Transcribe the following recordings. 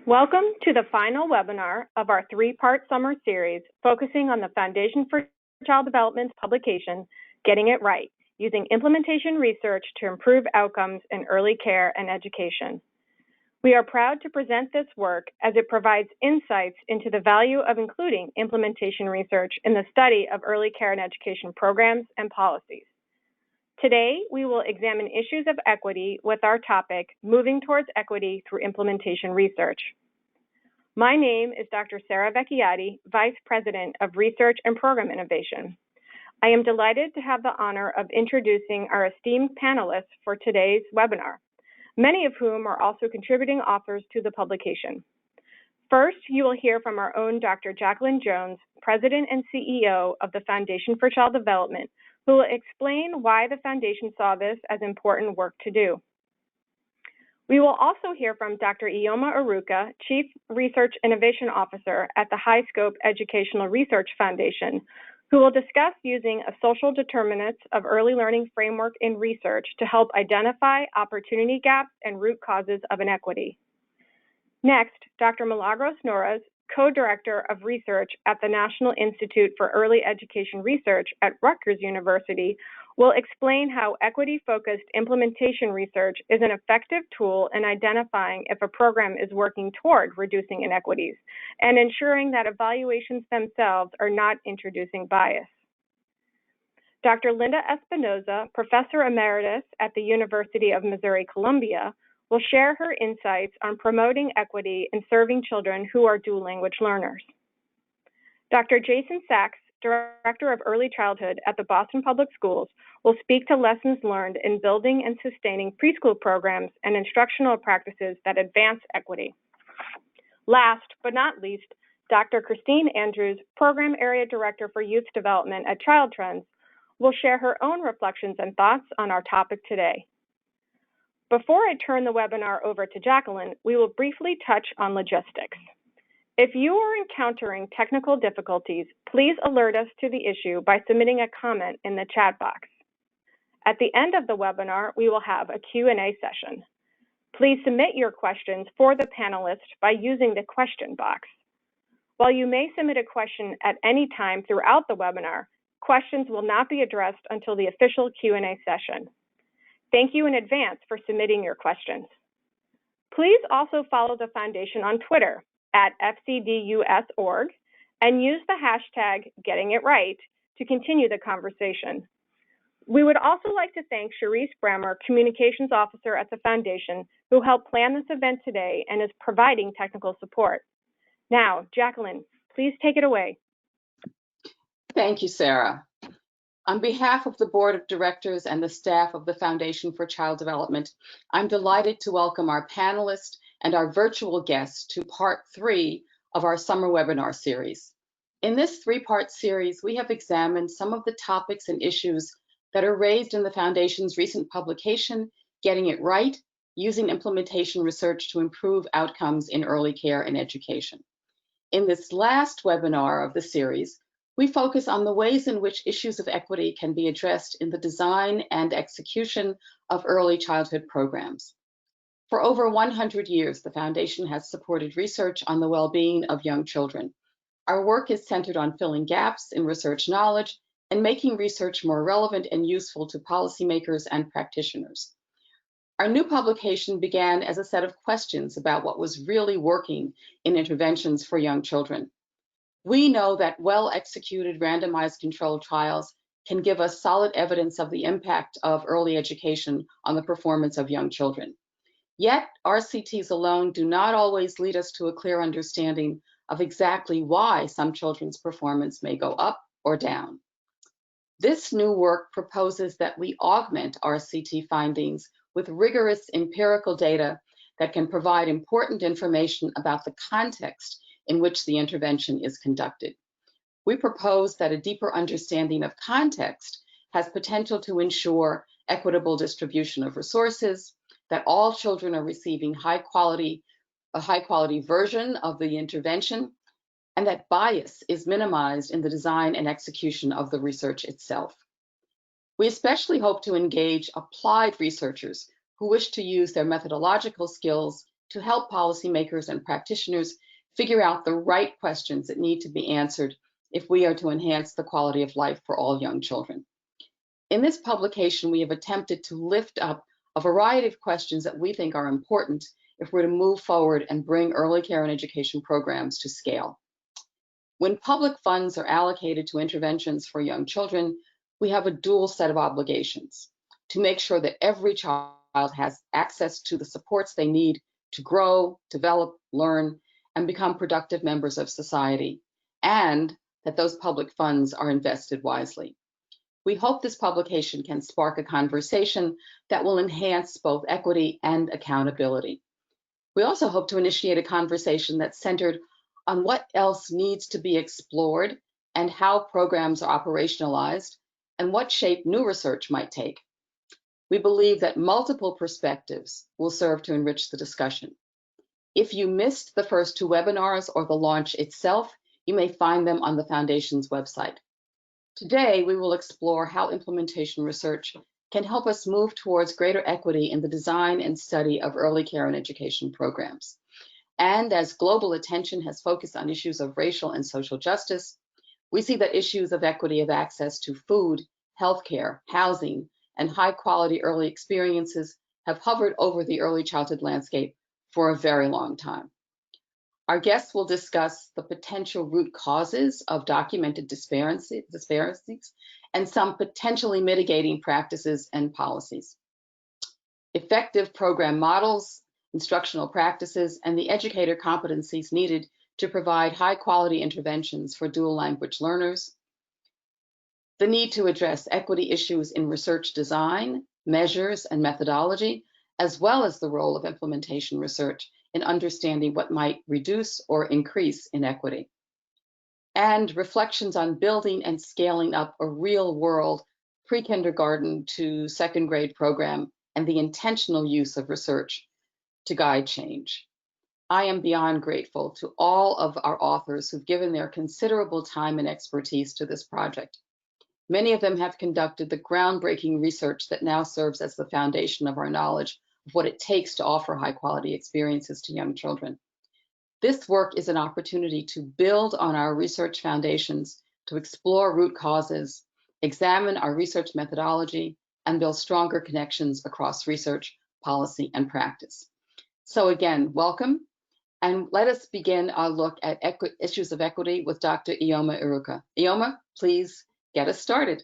Welcome to the final webinar of our three-part summer series focusing on the Foundation for Child Development's publication, Getting It Right, using implementation research to improve outcomes in early care and education. We are proud to present this work as it provides insights into the value of including implementation research in the study of early care and education programs and policies. Today, we will examine issues of equity with our topic, Moving Towards Equity Through Implementation Research. My name is Dr. Sarah Vecchiotti, Vice President of Research and Program Innovation. I am delighted to have the honor of introducing our esteemed panelists for today's webinar, many of whom are also contributing authors to the publication. First, you will hear from our own Dr. Jacqueline Jones, President and CEO of the Foundation for Child Development, who will explain why the Foundation saw this as important work to do. We will also hear from Dr. Ioma Aruka, Chief Research Innovation Officer at the High Scope Educational Research Foundation, who will discuss using a social determinants of early learning framework in research to help identify opportunity gaps and root causes of inequity. Next, Dr. Milagros Noras, Co-Director of Research at the National Institute for Early Education Research at Rutgers University, will explain how equity-focused implementation research is an effective tool in identifying if a program is working toward reducing inequities and ensuring that evaluations themselves are not introducing bias. Dr. Linda Espinoza, Professor Emeritus at the University of Missouri-Columbia, will share her insights on promoting equity in serving children who are dual language learners. Dr. Jason Sachs, Director of Early Childhood at the Boston Public Schools, will speak to lessons learned in building and sustaining preschool programs and instructional practices that advance equity. Last but not least, Dr. Christine Andrews, Program Area Director for Youth Development at Child Trends, will share her own reflections and thoughts on our topic today. Before I turn the webinar over to Jacqueline, we will briefly touch on logistics. If you are encountering technical difficulties, please alert us to the issue by submitting a comment in the chat box. At the end of the webinar, we will have a Q&A session. Please submit your questions for the panelists by using the question box. While you may submit a question at any time throughout the webinar, questions will not be addressed until the official Q&A session. Thank you in advance for submitting your questions. Please also follow the Foundation on Twitter at FCDUS.org and use the hashtag #GettingItRight to continue the conversation. We would also like to thank Cherise Brammer, Communications Officer at the Foundation, who helped plan this event today and is providing technical support. Now, Jacqueline, please take it away. Thank you, Sarah. On behalf of the Board of Directors and the staff of the Foundation for Child Development, I'm delighted to welcome our panelists and our virtual guests to part 3 of our summer webinar series. In this 3-part series, we have examined some of the topics and issues that are raised in the Foundation's recent publication, Getting It Right, using implementation research to improve outcomes in early care and education. In this last webinar of the series, we focus on the ways in which issues of equity can be addressed in the design and execution of early childhood programs. For over 100 years, the Foundation has supported research on the well-being of young children. Our work is centered on filling gaps in research knowledge and making research more relevant and useful to policymakers and practitioners. Our new publication began as a set of questions about what was really working in interventions for young children. We know that well-executed randomized controlled trials can give us solid evidence of the impact of early education on the performance of young children. Yet, RCTs alone do not always lead us to a clear understanding of exactly why some children's performance may go up or down. This new work proposes that we augment RCT findings with rigorous empirical data that can provide important information about the context in which the intervention is conducted. We propose that a deeper understanding of context has potential to ensure equitable distribution of resources, that all children are receiving a high quality version of the intervention, and that bias is minimized in the design and execution of the research itself. We especially hope to engage applied researchers who wish to use their methodological skills to help policymakers and practitioners figure out the right questions that need to be answered if we are to enhance the quality of life for all young children. In this publication, we have attempted to lift up a variety of questions that we think are important if we're to move forward and bring early care and education programs to scale. When public funds are allocated to interventions for young children, we have a dual set of obligations to make sure that every child has access to the supports they need to grow, develop, learn, and become productive members of society, and that those public funds are invested wisely. We hope this publication can spark a conversation that will enhance both equity and accountability. We also hope to initiate a conversation that's centered on what else needs to be explored and how programs are operationalized and what shape new research might take. We believe that multiple perspectives will serve to enrich the discussion. If you missed the first two webinars or the launch itself, you may find them on the Foundation's website. Today, we will explore how implementation research can help us move towards greater equity in the design and study of early care and education programs. And as global attention has focused on issues of racial and social justice, we see that issues of equity of access to food, healthcare, housing, and high-quality early experiences have hovered over the early childhood landscape for a very long time. Our guests will discuss the potential root causes of documented disparities and some potentially mitigating practices and policies. Effective program models, instructional practices, and the educator competencies needed to provide high-quality interventions for dual language learners. The need to address equity issues in research design, measures, and methodology, as well as the role of implementation research in understanding what might reduce or increase inequity. And reflections on building and scaling up a real-world pre-kindergarten to second grade program and the intentional use of research to guide change. I am beyond grateful to all of our authors who've given their considerable time and expertise to this project. Many of them have conducted the groundbreaking research that now serves as the foundation of our knowledge of what it takes to offer high-quality experiences to young children. This work is an opportunity to build on our research foundations, to explore root causes, examine our research methodology, and build stronger connections across research, policy, and practice. So again, welcome, and let us begin our look at issues of equity with Dr. Ioma Iruka. Ioma, please get us started.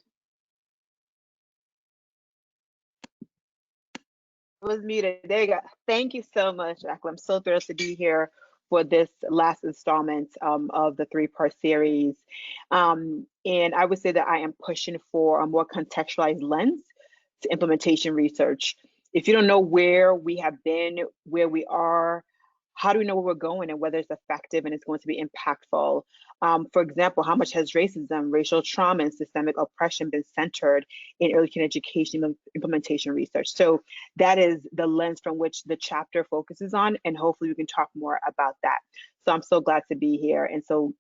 Was muted. There you go. Thank you so much, Jacqueline. I'm so thrilled to be here for this last installment of the three-part series. And I would say that I am pushing for a more contextualized lens to implementation research. If you don't know where we have been, where we are, how do we know where we're going and whether it's effective and it's going to be impactful? For example, how much has racism, racial trauma, and systemic oppression been centered in early care education implementation research? So that is the lens from which the chapter focuses on, and hopefully we can talk more about that. So I'm so glad to be here, and so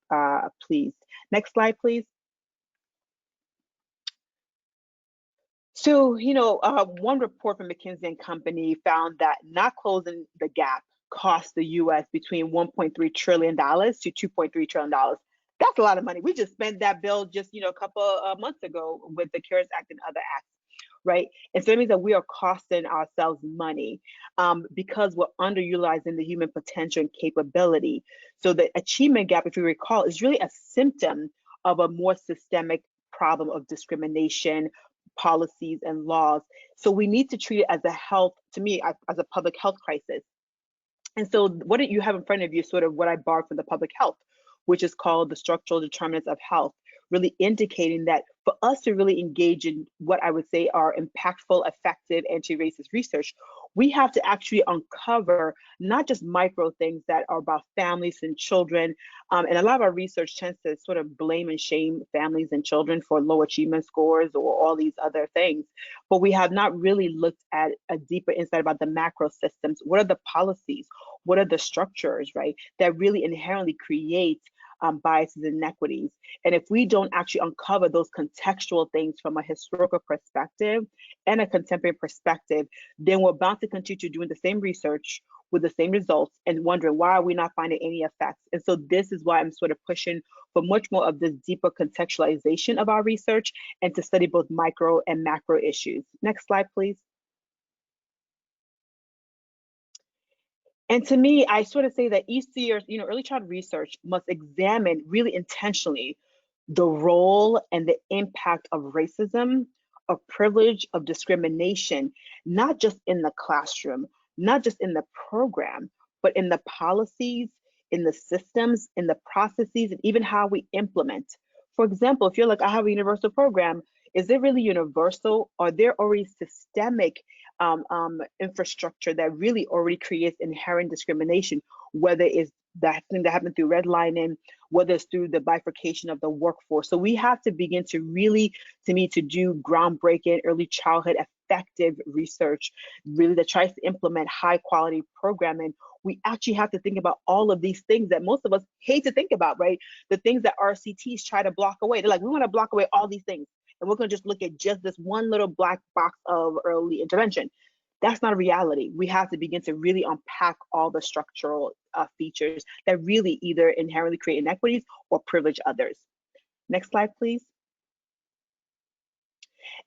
pleased. Next slide, please. So, one report from McKinsey & Company found that not closing the gap cost the U.S. between $1.3 trillion to $2.3 trillion. That's a lot of money. We just spent that bill just, a couple of months ago with the CARES Act and other acts, right? And so it means that we are costing ourselves money because we're underutilizing the human potential and capability. So the achievement gap, if you recall, is really a symptom of a more systemic problem of discrimination, policies, and laws. So we need to treat it as as a public health crisis. And so what you have in front of you is sort of what I borrowed from the public health, which is called the structural determinants of health, really indicating that for us to really engage in what I would say are impactful, effective anti-racist research, we have to actually uncover not just micro things that are about families and children. And a lot of our research tends to sort of blame and shame families and children for low achievement scores or all these other things. But we have not really looked at a deeper insight about the macro systems. What are the policies? What are the structures, right, that really inherently create biases and inequities. And if we don't actually uncover those contextual things from a historical perspective and a contemporary perspective, then we're bound to continue doing the same research with the same results and wondering why are we not finding any effects. And so this is why I'm sort of pushing for much more of this deeper contextualization of our research and to study both micro and macro issues. Next slide, please. And to me, I sort of say that EC or early childhood research must examine really intentionally the role and the impact of racism, of privilege, of discrimination, not just in the classroom, not just in the program, but in the policies, in the systems, in the processes, and even how we implement. For example, if you're like, I have a universal program, is it really universal? Are there already systemic infrastructure that really already creates inherent discrimination, whether it's that thing that happened through redlining, whether it's through the bifurcation of the workforce. So we have to begin to really, to me, to do groundbreaking early childhood effective research, really that tries to implement high quality programming. We actually have to think about all of these things that most of us hate to think about, right? The things that RCTs try to block away. They're like, we want to block away all these things, and we're going to just look at just this one little black box of early intervention. That's not a reality. We have to begin to really unpack all the structural features that really either inherently create inequities or privilege others. Next slide, please.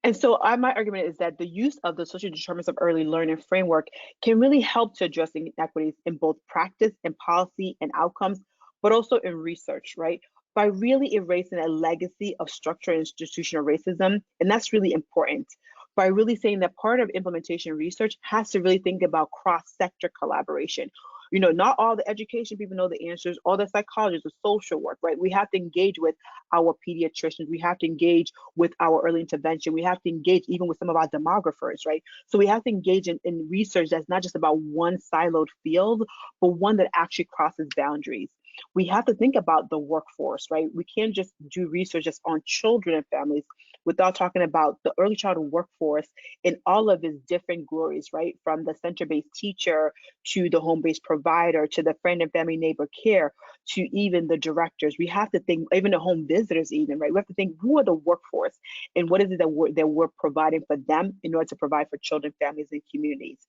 And so my argument is that the use of the social determinants of early learning framework can really help to address inequities in both practice and policy and outcomes, but also in research, right? By really erasing a legacy of structural and institutional racism, and that's really important. By really saying that part of implementation research has to really think about cross-sector collaboration. Not all the education people know the answers, all the psychologists, the social work, right? We have to engage with our pediatricians. We have to engage with our early intervention. We have to engage even with some of our demographers, right? So we have to engage in research that's not just about one siloed field, but one that actually crosses boundaries. We have to think about the workforce, right? We can't just do research just on children and families without talking about the early childhood workforce in all of its different glories, right? From the center-based teacher to the home-based provider to the friend and family neighbor care to even the directors. We have to think, even the home visitors even, right? We have to think, who are the workforce and what is it that we're providing for them in order to provide for children, families, and communities?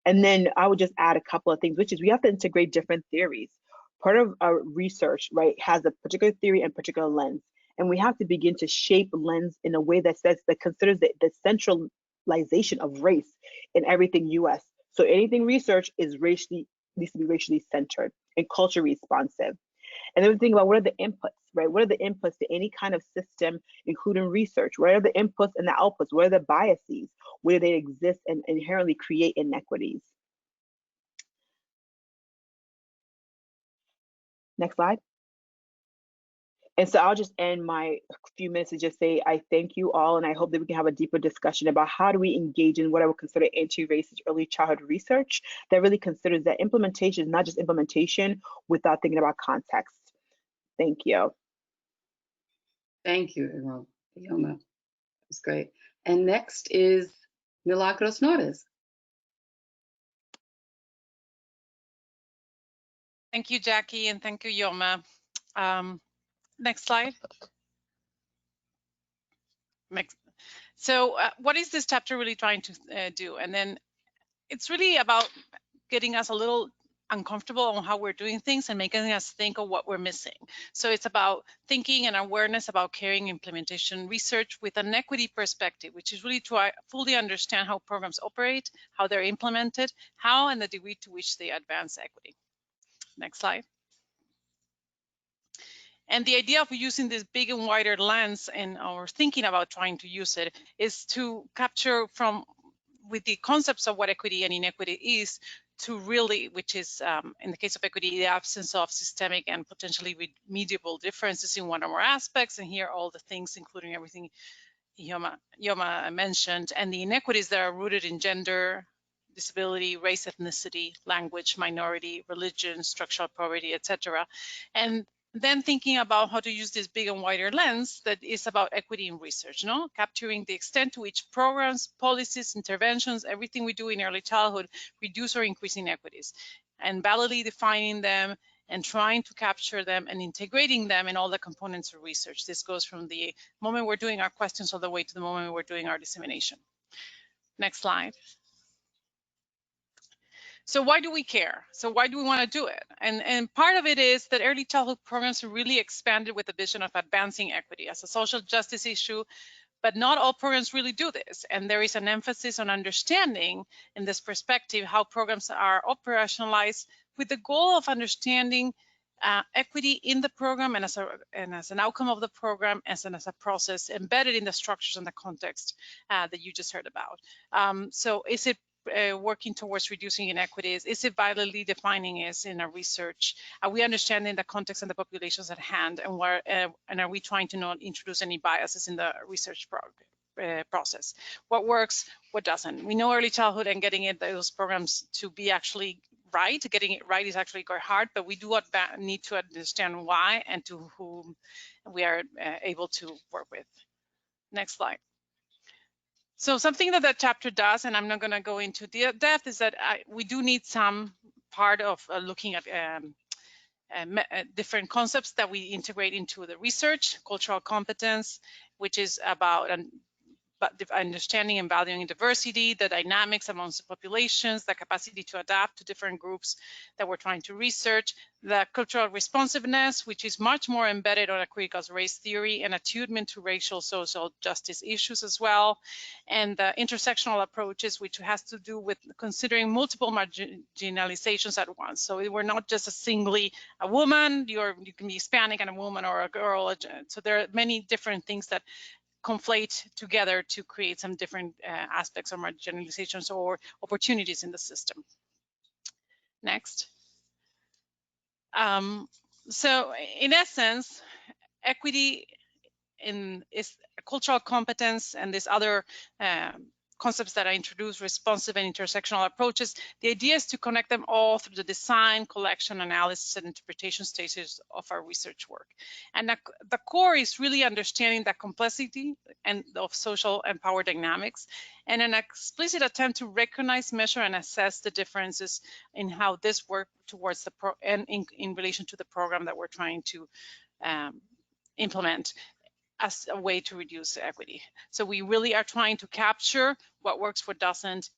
And then I would just add a couple of things, which is we have to integrate different theories. Part of our research, right, has a particular theory and particular lens. And we have to begin to shape lens in a way that considers the centralization of race in everything US. So anything research needs to be racially centered and culture responsive. And then we think about what are the inputs, right? What are the inputs to any kind of system, including research? What are the inputs and the outputs? What are the biases? Where they exist and inherently create inequities? Next slide. And so I'll just end my few minutes to just say I thank you all, and I hope that we can have a deeper discussion about how do we engage in what I would consider anti-racist early childhood research that really considers that implementation is not just implementation without thinking about context. Thank you. Thank you, Ioma. That's great. And next is Milagros Nores. Thank you, Jackie, and thank you, Ioma. Next slide. So what is this chapter really trying to do? And then it's really about getting us a little uncomfortable on how we're doing things and making us think of what we're missing. So it's about thinking and awareness about carrying implementation research with an equity perspective, which is really to fully understand how programs operate, how they're implemented, how and the degree to which they advance equity. Next slide. And the idea of using this big and wider lens and our thinking about trying to use it is to capture with the concepts of what equity and inequity is to really, which is in the case of equity, the absence of systemic and potentially remediable differences in one or more aspects. And here all the things, including everything Ioma mentioned, and the inequities that are rooted in gender, disability, race, ethnicity, language, minority, religion, structural poverty, etc. And then thinking about how to use this big and wider lens that is about equity in research, capturing the extent to which programs, policies, interventions, everything we do in early childhood reduce or increase inequities, and validly defining them and trying to capture them and integrating them in all the components of research. This goes from the moment we're doing our questions all the way to the moment we're doing our dissemination. Next slide. So why do we care? So why do we want to do it? And part of it is that early childhood programs are really expanded with the vision of advancing equity as a social justice issue, but not all programs really do this. And there is an emphasis on understanding in this perspective how programs are operationalized with the goal of understanding equity in the program and as an outcome of the program, as a process embedded in the structures and the context that you just heard about. So is it working towards reducing inequities? Is it validly defining it in our research? Are we understanding the context and the populations at hand, and are we trying to not introduce any biases in the research process? What works, what doesn't? We know early childhood and getting those programs to be actually right. Getting it right is actually quite hard, but we do need to understand why and to whom we are able to work with. Next slide. So something that chapter does, and I'm not going to go into depth, is that we do need some part of looking at different concepts that we integrate into the research. Cultural competence, which is about understanding and valuing diversity, the dynamics amongst the populations, the capacity to adapt to different groups that we're trying to research, the cultural responsiveness, which is much more embedded on a critical race theory and attunement to racial social justice issues as well, and the intersectional approaches, which has to do with considering multiple marginalizations at once. So we're not just singly a woman, you can be Hispanic and a woman, or a girl. So there are many different things that conflate together to create some different aspects of marginalizations or opportunities in the system. Next. So in essence, equity is cultural competence and these other concepts that I introduced, responsive and intersectional approaches. The idea is to connect them all through the design, collection, analysis, and interpretation stages of our research work. And the core is really understanding the complexity and of social and power dynamics, and an explicit attempt to recognize, measure, and assess the differences in how this work towards the in relation to the program that we're trying to implement as a way to reduce equity. So we really are trying to capture what works, what doesn't,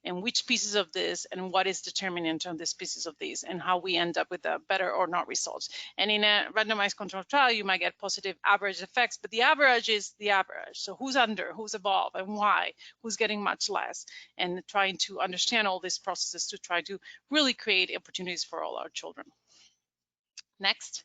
and which pieces of this, and what is determinant on these pieces of these, and how we end up with a better or not results. And in a randomized controlled trial, you might get positive average effects, but the average is the average. So who's under, who's above, and why, who's getting much less, and trying to understand all these processes to try to really create opportunities for all our children. Next.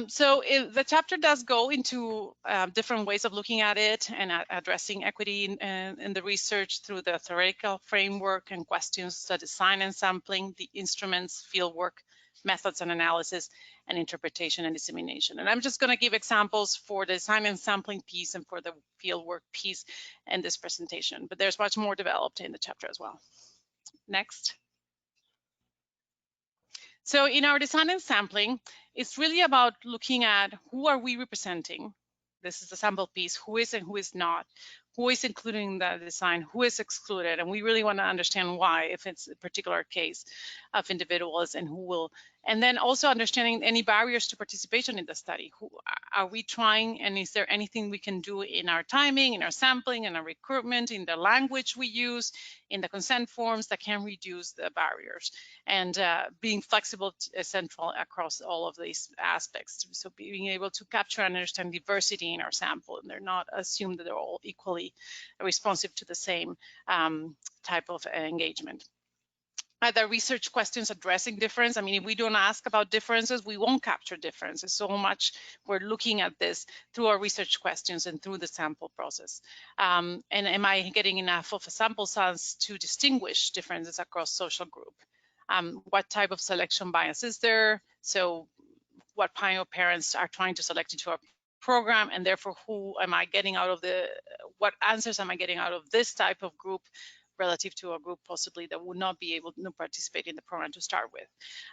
So the chapter does go into different ways of looking at it and addressing equity in the research through the theoretical framework and questions, the design and sampling, the instruments, fieldwork, methods and analysis, and interpretation and dissemination. And I'm just going to give examples for the design and sampling piece and for the fieldwork piece in this presentation, but there's much more developed in the chapter as well. Next. So in our design and sampling, it's really about looking at who are we representing. This is the sample piece, who is and who is not, who is included in the design, who is excluded, and we really want to understand why, if it's a particular case of individuals, and who will, and then also understanding any barriers to participation in the study. Who are we trying, and is there anything we can do in our timing, in our sampling, in our recruitment, in the language we use, in the consent forms that can reduce the barriers, and being flexible is central across all of these aspects. So being able to capture and understand diversity in our sample, and they're not assumed that they're all equally responsive to the same type of engagement. The research questions addressing difference. I mean, if we don't ask about differences, we won't capture differences. So much we're looking at this through our research questions and through the sample process. And am I getting enough of a sample size to distinguish differences across social group? What type of selection bias is there? So what kind of parents are trying to select into our program, and therefore who am I getting out of what answers am I getting out of this type of group relative to a group possibly that would not be able to participate in the program to start with.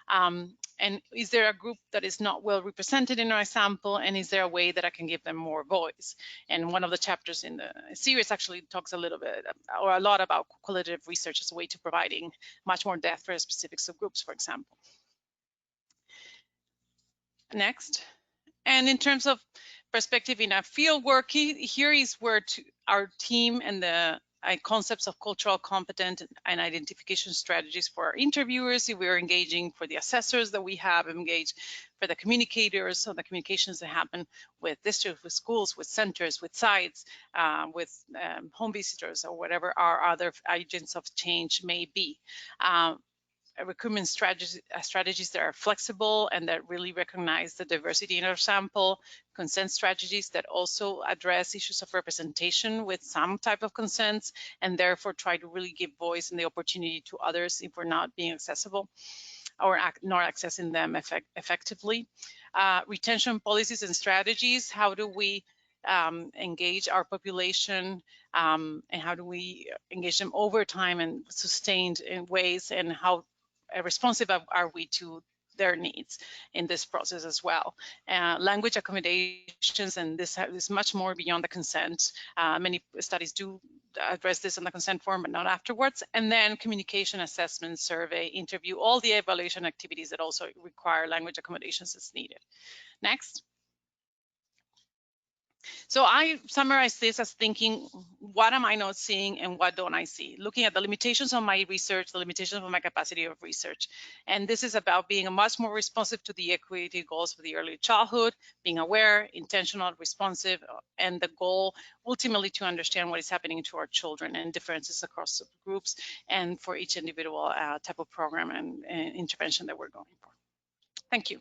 And is there a group that is not well represented in our sample, and is there a way that I can give them more voice? And one of the chapters in the series actually talks a little bit or a lot about qualitative research as a way to providing much more depth for specific subgroups, for example. Next. And in terms of perspective in our field work, here is where our team and the concepts of cultural competence and identification strategies for our interviewers, if we're engaging for the assessors that we have engaged, for the communicators, so the communications that happen with districts, with schools, with centers, with sites, with home visitors, or whatever our other agents of change may be. Recruitment strategies that are flexible and that really recognize the diversity in our sample, consent strategies that also address issues of representation with some type of consents, and therefore try to really give voice and the opportunity to others if we're not being accessible or not accessing them effectively. Retention policies and strategies, how do we engage our population, and how do we engage them over time and sustained in ways, and how responsive are we to their needs in this process as well. Language accommodations, and this is much more beyond the consent. Many studies do address this on the consent form, but not afterwards. And then communication, assessment, survey, interview, all the evaluation activities that also require language accommodations as needed. Next. So I summarize this as thinking, what am I not seeing and what don't I see? Looking at the limitations of my research, the limitations of my capacity of research. And this is about being much more responsive to the equity goals for the early childhood, being aware, intentional, responsive, and the goal ultimately to understand what is happening to our children and differences across groups and for each individual type of program and intervention that we're going for. Thank you.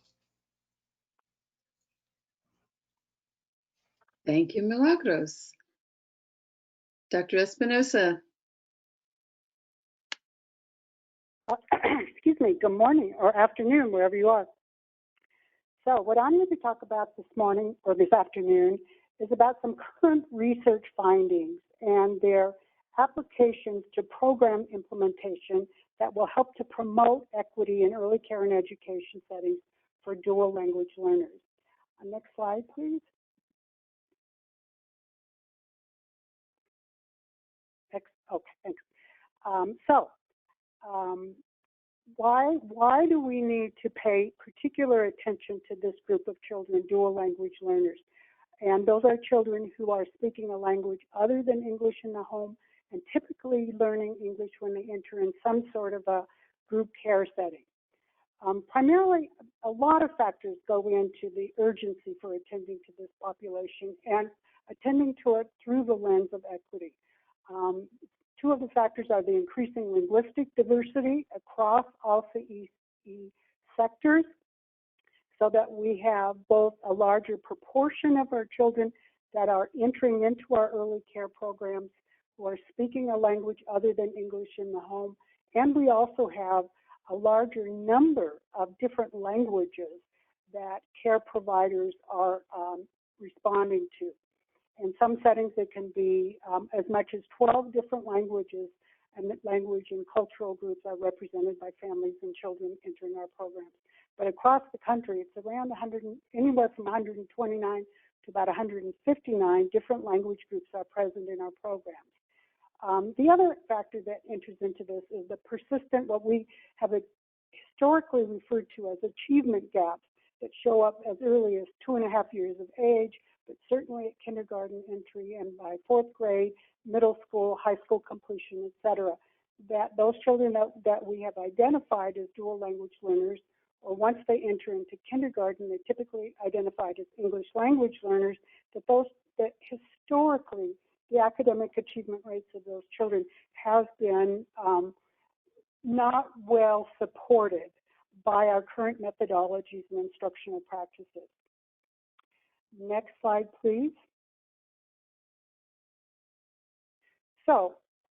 Thank you, Milagros. Dr. Espinosa. Excuse me, good morning or afternoon, wherever you are. So what I'm going to talk about this morning or this afternoon is about some current research findings and their applications to program implementation that will help to promote equity in early care and education settings for dual language learners. Next slide, please. Okay, thanks. Why do we need to pay particular attention to this group of children, dual language learners? And those are children who are speaking a language other than English in the home and typically learning English when they enter in some sort of a group care setting. Primarily, a lot of factors go into the urgency for attending to this population and attending to it through the lens of equity. Two of the factors are the increasing linguistic diversity across all CEE sectors, so that we have both a larger proportion of our children that are entering into our early care programs who are speaking a language other than English in the home, and we also have a larger number of different languages that care providers are responding to. In some settings, it can be as much as 12 different languages, and language and cultural groups are represented by families and children entering our programs. But across the country, it's around anywhere from 129 to about 159 different language groups are present in our programs. The other factor that enters into this is the persistent, what we have historically referred to as achievement gaps that show up as early as 2.5 years of age, but certainly at kindergarten entry and by 4th grade, middle school, high school completion, et cetera, that those children that we have identified as dual language learners, or once they enter into kindergarten, they're typically identified as English language learners, that historically the academic achievement rates of those children have been not well supported by our current methodologies and instructional practices. Next slide, please. So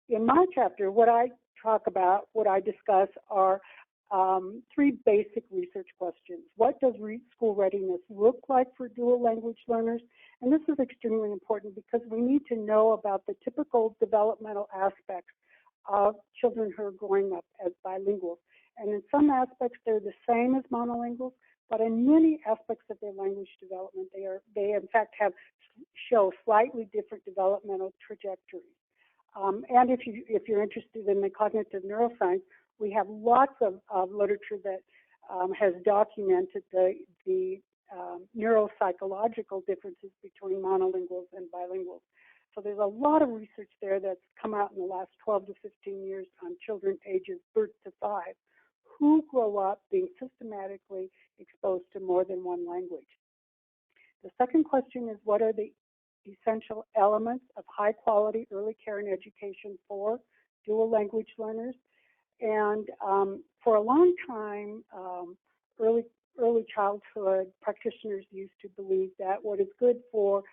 in my chapter, what I talk about, what I discuss are 3 basic research questions. What does school readiness look like for dual language learners? And this is extremely important because we need to know about the typical developmental aspects of children who are growing up as bilinguals. And in some aspects, they're the same as monolinguals, but in many aspects of their language development, they in fact show slightly different developmental trajectories. And if you're interested in the cognitive neuroscience, we have lots of literature that has documented the neuropsychological differences between monolinguals and bilinguals. So there's a lot of research there that's come out in the last 12 to 15 years on children ages birth to 5 who grow up being systematically exposed to more than one language. The second question is, what are the essential elements of high quality early care and education for dual language learners? And for a long time, early childhood practitioners used to believe that what is good for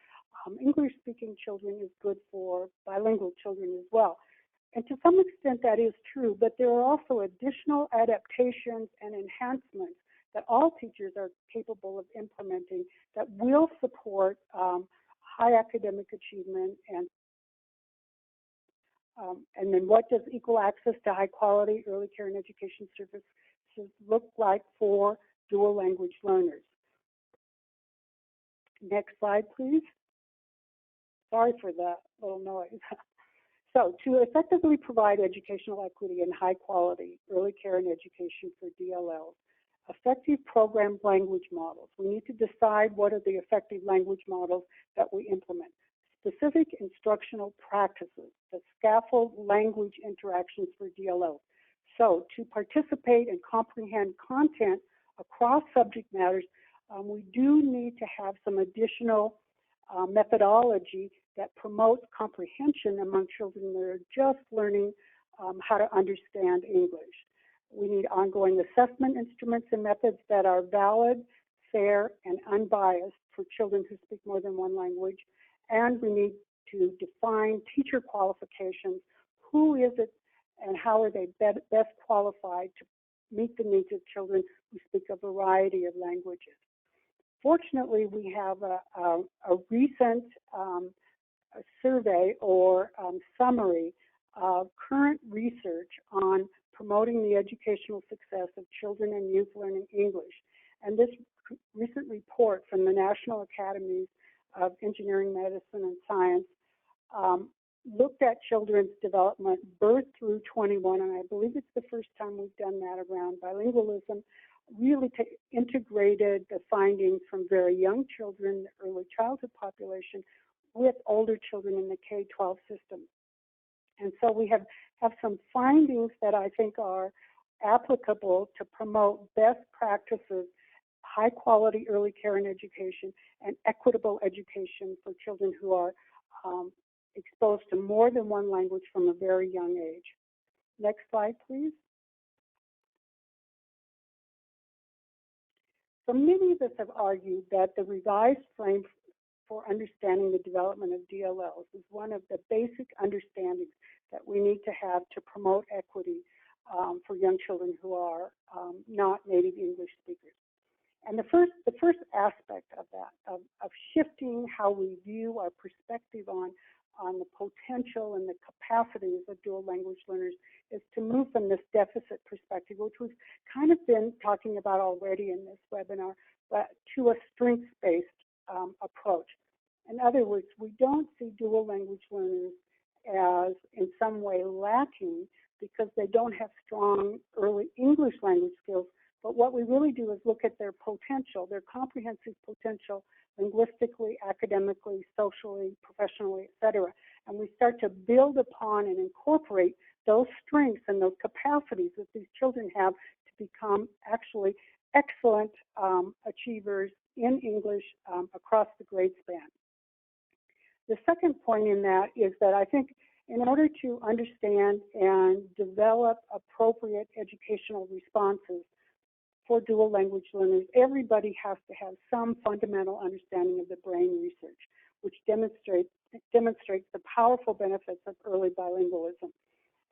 English-speaking children is good for bilingual children as well. And to some extent that is true, but there are also additional adaptations and enhancements that all teachers are capable of implementing that will support high academic achievement and then what does equal access to high quality early care and education services look like for dual language learners? Next slide, please. Sorry for that little noise. So to effectively provide educational equity and high quality early care and education for DLLs, effective program language models. We need to decide what are the effective language models that we implement. Specific instructional practices that scaffold language interactions for DLLs. So to participate and comprehend content across subject matters, we do need to have some additional methodology that promotes comprehension among children that are just learning how to understand English. We need ongoing assessment instruments and methods that are valid, fair, and unbiased for children who speak more than one language. And we need to define teacher qualifications. Who is it and how are they best qualified to meet the needs of children who speak a variety of languages? Fortunately, we have a recent survey or summary of current research on promoting the educational success of children and youth learning English. And this recent report from the National Academies of Engineering, Medicine, and Science looked at children's development birth through 21, and I believe it's the first time we've done that around bilingualism, really integrated the findings from very young children, the early childhood population, with older children in the K-12 system. And so we have some findings that I think are applicable to promote best practices, high quality early care and education, and equitable education for children who are exposed to more than one language from a very young age. Next slide, please. So many of us have argued that the revised frame for understanding the development of DLLs is one of the basic understandings that we need to have to promote equity for young children who are not native English speakers. And the first aspect of that, of shifting how we view our perspective on the potential and the capacities of dual language learners, is to move from this deficit perspective, which we've kind of been talking about already in this webinar, but to a strengths-based approach. In other words, we don't see dual language learners as in some way lacking because they don't have strong early English language skills, but what we really do is look at their potential, their comprehensive potential, linguistically, academically, socially, professionally, et cetera. And we start to build upon and incorporate those strengths and those capacities that these children have to become actually excellent achievers in English across the grade span. The second point in that is that I think in order to understand and develop appropriate educational responses for dual language learners, everybody has to have some fundamental understanding of the brain research, which demonstrates the powerful benefits of early bilingualism.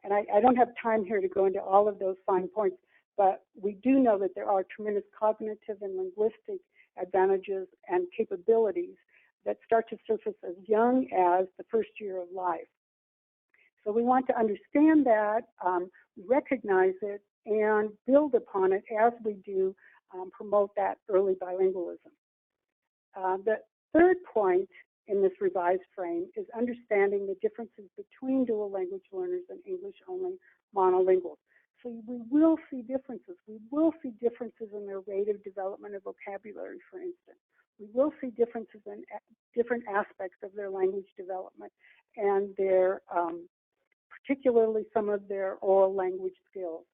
And I don't have time here to go into all of those fine points, but we do know that there are tremendous cognitive and linguistic advantages and capabilities that start to surface as young as the first year of life. So we want to understand that, recognize it, and build upon it as we do promote that early bilingualism. The third point in this revised frame is understanding the differences between dual language learners and English-only monolinguals. So we will see differences. We will see differences in their rate of development of vocabulary, for instance. We will see differences in different aspects of their language development and their, particularly some of their oral language skills.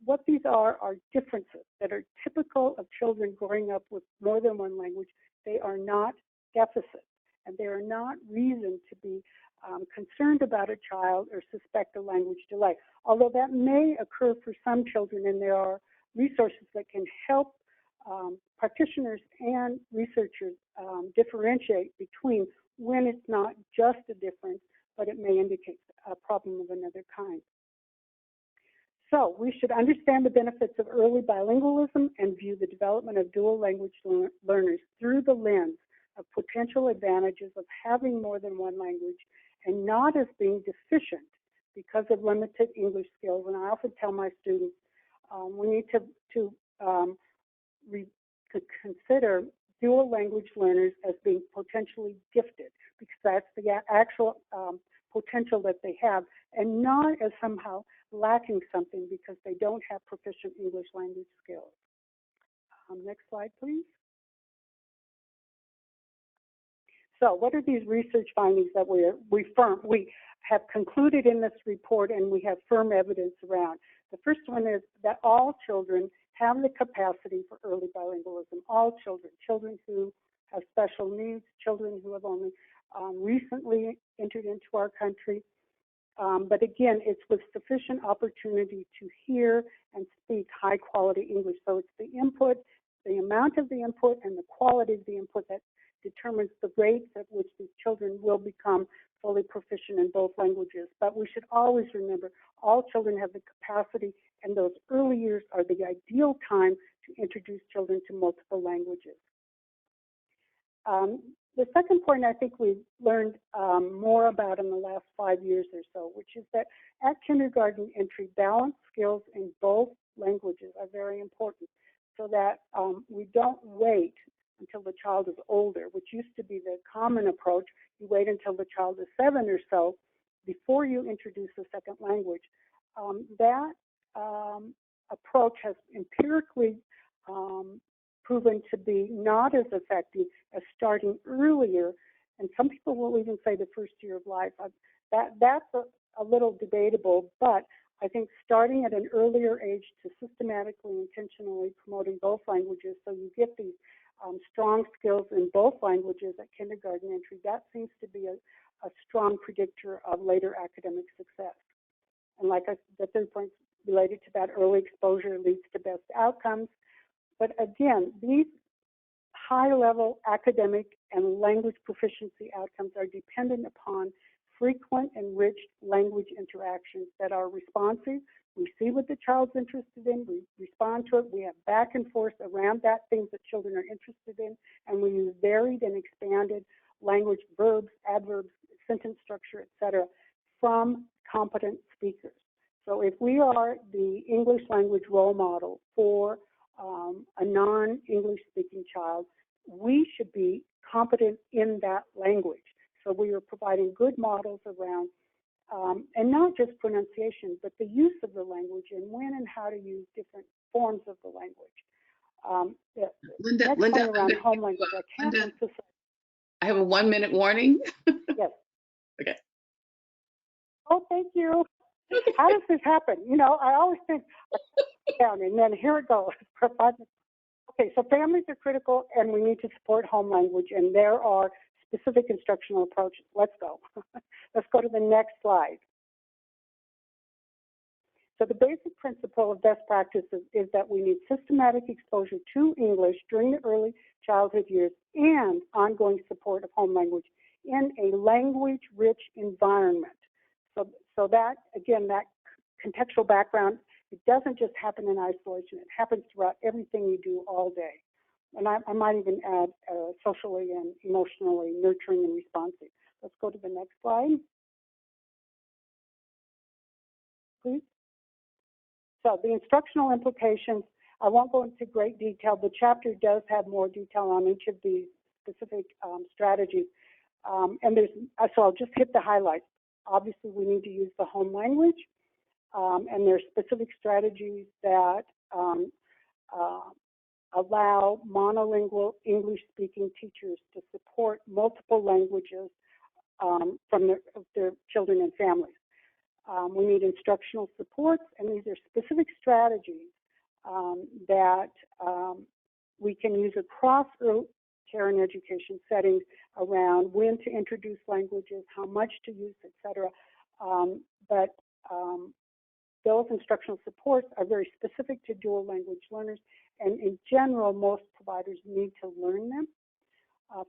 What these are differences that are typical of children growing up with more than one language. They are not deficits, and they are not reason to be concerned about a child or suspect a language delay. Although that may occur for some children, and there are resources that can help practitioners and researchers differentiate between when it's not just a difference, but it may indicate a problem of another kind. So we should understand the benefits of early bilingualism and view the development of dual language learners through the lens of potential advantages of having more than one language and not as being deficient because of limited English skills. And I often tell my students, we need to consider dual language learners as being potentially gifted, because that's the actual potential that they have, and not as somehow lacking something because they don't have proficient English language skills. Next slide, please. So what are these research findings that we have concluded in this report and we have firm evidence around? The first one is that all children have the capacity for early bilingualism. All children, children who have special needs, children who have only recently entered into our country. But again, it's with sufficient opportunity to hear and speak high quality English. So it's the input, the amount of the input and the quality of the input that determines the rates at which these children will become fully proficient in both languages. But we should always remember all children have the capacity, and those early years are the ideal time to introduce children to multiple languages. The second point I think we've learned more about in the last 5 years or so, which is that at kindergarten entry, balanced skills in both languages are very important, so that we don't wait until the child is older, which used to be the common approach. You wait until the child is 7 or so before you introduce a second language. That approach has empirically proven to be not as effective as starting earlier, and some people will even say the first year of life. That's a little debatable, but I think starting at an earlier age to systematically, intentionally promoting both languages so you get these strong skills in both languages at kindergarten entry, that seems to be a strong predictor of later academic success. And like I said, the third point related to that, early exposure leads to best outcomes. But again, these high-level academic and language proficiency outcomes are dependent upon frequent and rich language interactions that are responsive. We see what the child's interested in, we respond to it, we have back and forth around that, things that children are interested in, and we use varied and expanded language, verbs, adverbs, sentence structure, etc., from competent speakers. So if we are the English language role model for a non-English speaking child, we should be competent in that language. So we are providing good models around, and not just pronunciation, but the use of the language and when and how to use different forms of the language. Linda, around home language, I can't Linda, emphasize. I have a 1-minute warning. Yes. Okay. Oh, thank you. How does this happen? You know, I always think down, and then here it goes. Okay, so families are critical, and we need to support home language, and there are specific instructional approaches. Let's go. Let's go to the next slide. So the basic principle of best practices is that we need systematic exposure to English during the early childhood years and ongoing support of home language in a language-rich environment. So that, again, that contextual background, it doesn't just happen in isolation. It happens throughout everything you do all day. And I might even add socially and emotionally nurturing and responsive. Let's go to the next slide. please. So the instructional implications, I won't go into great detail. The chapter does have more detail on each of these specific strategies. So I'll just hit the highlights. Obviously, we need to use the home language, and there's specific strategies that allow monolingual English-speaking teachers to support multiple languages from their children and families. We need instructional supports, and these are specific strategies that we can use across early care and education settings around when to introduce languages, how much to use, etc. But those instructional supports are very specific to dual language learners, and in general, most providers need to learn them.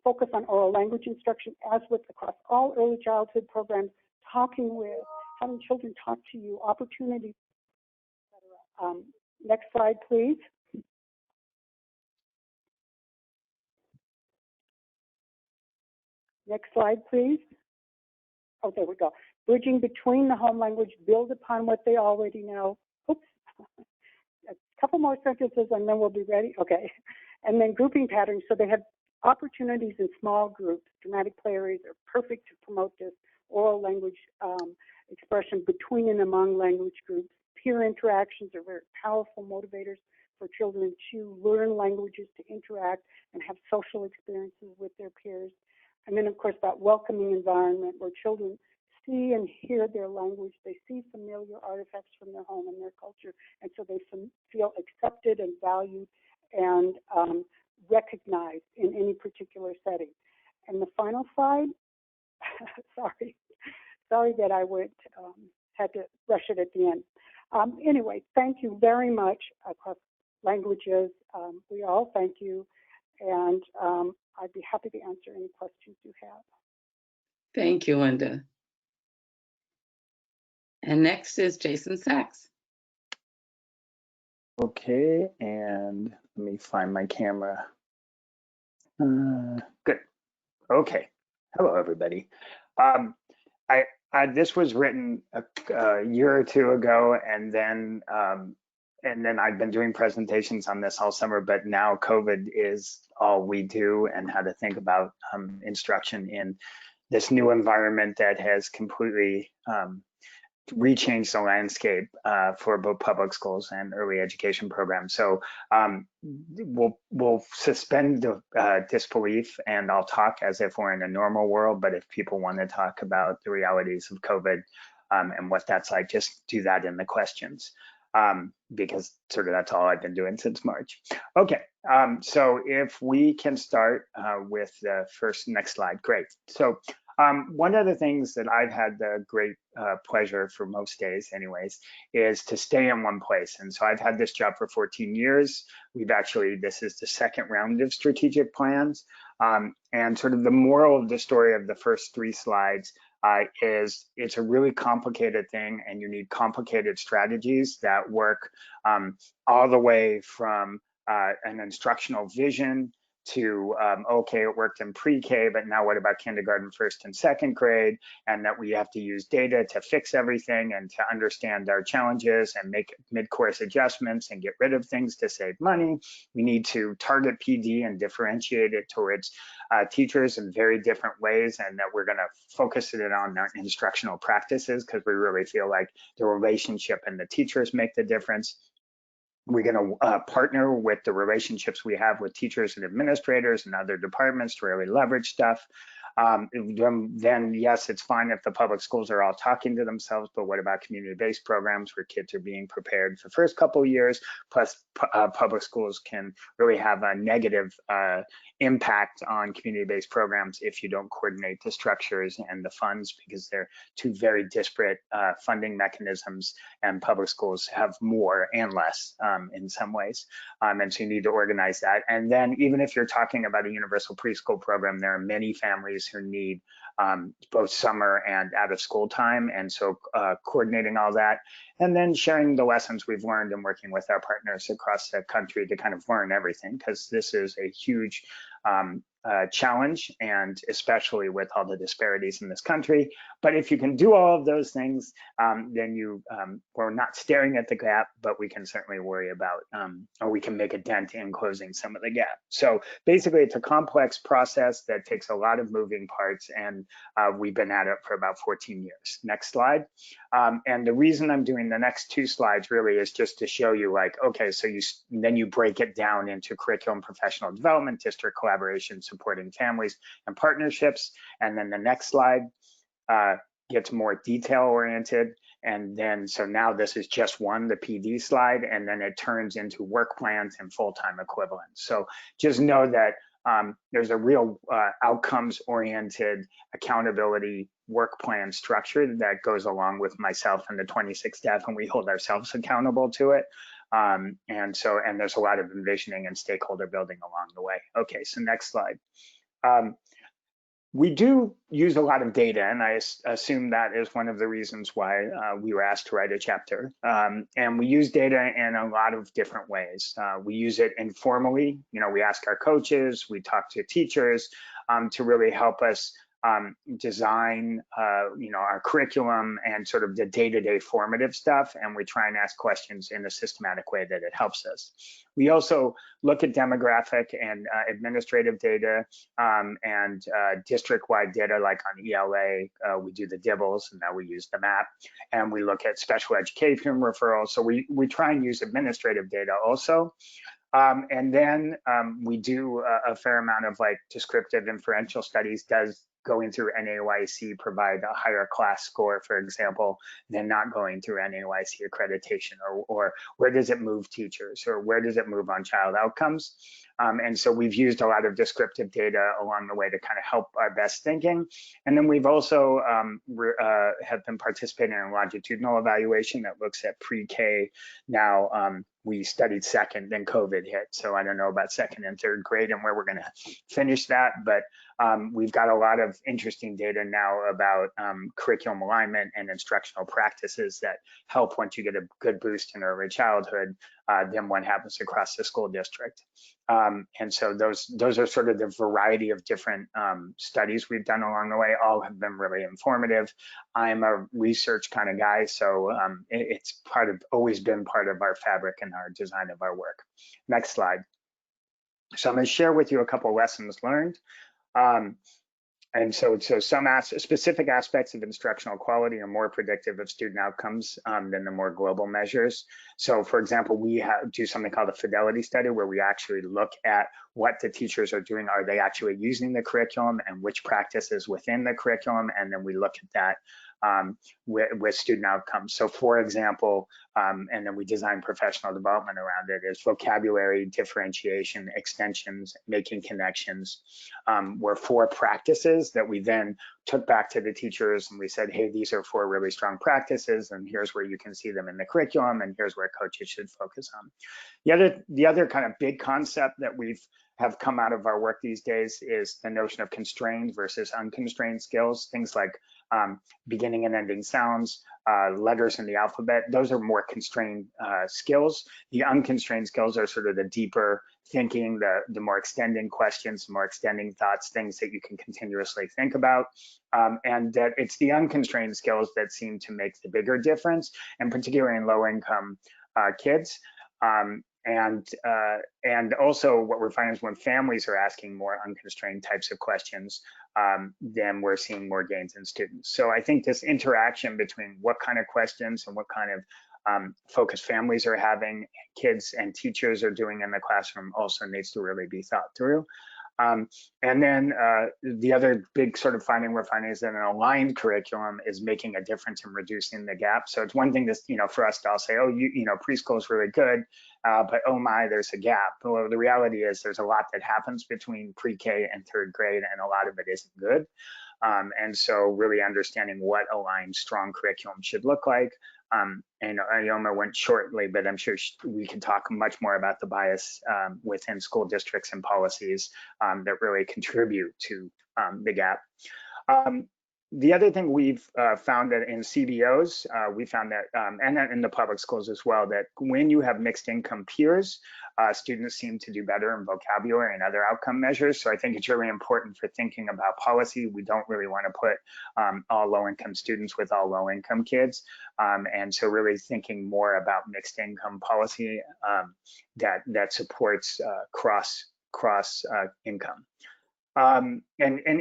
Focus on oral language instruction, as with across all early childhood programs, talking with, having children talk to you, opportunities, etc. Next slide, please. Next slide, please. Oh, there we go. Bridging between the home language, build upon what they already know. Oops. A couple more sentences and then we'll be ready. Okay. And then grouping patterns. So they have opportunities in small groups. Dramatic play areas are perfect to promote this oral language expression between and among language groups. Peer interactions are very powerful motivators for children to learn languages, to interact and have social experiences with their peers. And then, of course, that welcoming environment where children see and hear their language. They see familiar artifacts from their home and their culture, and so they feel accepted and valued and recognized in any particular setting. And the final slide, sorry that I had to rush it at the end. Anyway, thank you very much across languages. We all thank you, and I'd be happy to answer any questions you have. Thank you, Linda. And next is Jason Sachs. Okay, and let me find my camera. Good. Okay. Hello, everybody. This was written a year or two ago, and then I've been doing presentations on this all summer, but now COVID is all we do, and how to think about instruction in this new environment that has completely rechanged the landscape for both public schools and early education programs. So we'll suspend the disbelief, and I'll talk as if we're in a normal world, but if people want to talk about the realities of COVID and what that's like, just do that in the questions. Because sort of that's all I've been doing since March. Okay, so if we can start with the next slide, great. So one of the things that I've had the great pleasure for most days anyways, is to stay in one place. And so I've had this job for 14 years. This is the second round of strategic plans. And sort of the moral of the story of the first 3 slides is it's a really complicated thing, and you need complicated strategies that work all the way from an instructional vision to, okay, it worked in pre-K, but now what about kindergarten, 1st and 2nd grade? And that we have to use data to fix everything and to understand our challenges and make mid-course adjustments and get rid of things to save money. We need to target PD and differentiate it towards teachers in very different ways, and that we're gonna focus it on our instructional practices, because we really feel like the relationship and the teachers make the difference. We're going to partner with the relationships we have with teachers and administrators and other departments to really leverage stuff. Then yes, it's fine if the public schools are all talking to themselves, but what about community-based programs where kids are being prepared for the first couple of years? Plus, public schools can really have a negative impact on community-based programs if you don't coordinate the structures and the funds, because they're 2 very disparate funding mechanisms, and public schools have more and less in some ways. And so you need to organize that. And then even if you're talking about a universal preschool program, there are many families who need both summer and out of school time. And so coordinating all that, and then sharing the lessons we've learned and working with our partners across the country to kind of learn everything, because this is a huge challenge, and especially with all the disparities in this country. But if you can do all of those things, then we're not staring at the gap, but we can certainly worry about, or we can make a dent in closing some of the gap. So basically, it's a complex process that takes a lot of moving parts, and we've been at it for about 14 years. Next slide. And the reason I'm doing the next 2 slides really is just to show you, like, okay, so then you break it down into curriculum, professional development, district collaboration, supporting families and partnerships. And then the next slide gets more detail oriented. And then, so now this is just the PD slide, and then it turns into work plans and full-time equivalents. So just know that there's a real outcomes oriented accountability work plan structure that goes along with myself and the 26 staff, and we hold ourselves accountable to it. And there's a lot of envisioning and stakeholder building along the way. Okay, so next slide. We do use a lot of data, and I assume that is one of the reasons why we were asked to write a chapter. And we use data in a lot of different ways. We use it informally. We ask our coaches, we talk to teachers to really help us design, our curriculum and sort of the day-to-day formative stuff, and we try and ask questions in a systematic way that it helps us. We also look at demographic and administrative data and district-wide data, like on ELA, we do the DLLs, and now we use the map, and we look at special education referrals. So we try and use administrative data also. And then we do a fair amount of like descriptive inferential studies. Does going through NAYC provide a higher class score, for example, than not going through NAYC accreditation, or where does it move teachers, or where does it move on child outcomes? And so we've used a lot of descriptive data along the way to kind of help our best thinking. And then we've also have been participating in a longitudinal evaluation that looks at pre-K. Now, we studied second, then COVID hit. So I don't know about second and third grade and where we're going to finish that, but we've got a lot of interesting data now about curriculum alignment and instructional practices that help once you get a good boost in early childhood, then what happens across the school district. And so those are sort of the variety of different studies we've done along the way. All have been really informative. I'm a research kind of guy, so it's always been part of our fabric and our design of our work. Next slide. So I'm going to share with you a couple lessons learned. And so some specific aspects of instructional quality are more predictive of student outcomes than the more global measures. So for example, we do something called a fidelity study, where we actually look at what the teachers are doing. Are they actually using the curriculum, and which practices within the curriculum? And then we look at that with student outcomes. So for example, and then we design professional development around it, is vocabulary, differentiation, extensions, making connections, were 4 practices that we then took back to the teachers, and we said, hey, these are 4 really strong practices, and here's where you can see them in the curriculum, and here's where coaches should focus on. The other kind of big concept that have come out of our work these days is the notion of constrained versus unconstrained skills. Things like beginning and ending sounds, letters in the alphabet. Those are more constrained skills. The unconstrained skills are sort of the deeper thinking, the more extending questions, more extending thoughts, things that you can continuously think about. And that it's the unconstrained skills that seem to make the bigger difference, and particularly in low income kids. And also what we're finding is when families are asking more unconstrained types of questions, then we're seeing more gains in students. So I think this interaction between what kind of questions and what kind of focus families are having, kids and teachers are doing in the classroom also needs to really be thought through. And then the other big sort of finding we're finding is that an aligned curriculum is making a difference in reducing the gap. So it's one thing to, for us to all say, oh, preschool is really good, but oh my, there's a gap. Well, the reality is there's a lot that happens between pre-K and third grade, and a lot of it isn't good. And so really understanding what aligned strong curriculum should look like. And Ioma went shortly, but I'm sure we can talk much more about the bias within school districts and policies that really contribute to the gap. The other thing we've found that in CBOs, we found that, and in the public schools as well, that when you have mixed income peers, students seem to do better in vocabulary and other outcome measures. So I think it's really important for thinking about policy. We don't really want to put all low-income students with all low-income kids. And so really thinking more about mixed income policy that supports cross income. And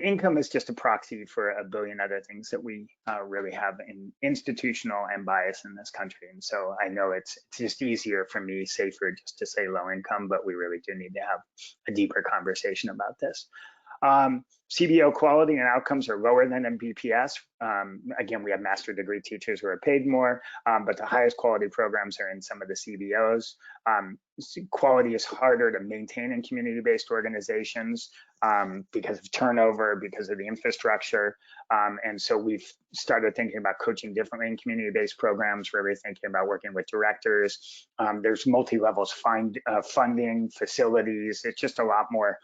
income is just a proxy for a billion other things that we really have in institutional and bias in this country. And so I know it's just easier for me, safer just to say low income, but we really do need to have a deeper conversation about this. CBO quality and outcomes are lower than in BPS. Again, we have master degree teachers who are paid more, but the highest quality programs are in some of the CBOs. Quality is harder to maintain in community-based organizations because of turnover, because of the infrastructure. And so we've started thinking about coaching differently in community-based programs, really thinking about working with directors. There's multi-levels funding, facilities. It's just a lot more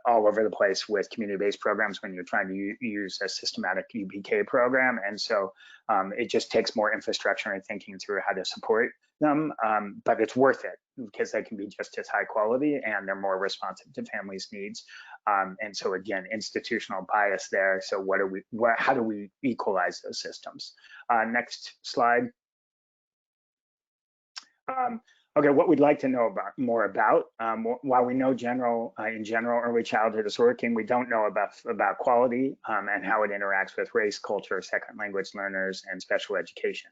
all over the place with community-based programs when you're trying to use a systematic UBK program. And so it just takes more infrastructure and thinking through how to support them, but it's worth it because they can be just as high quality and they're more responsive to families' needs. And so again, institutional bias there. So how do we equalize those systems? Next slide. Okay, what we'd like to know more about, while we know in general early childhood is working, we don't know about quality and how it interacts with race, culture, second language learners, and special education.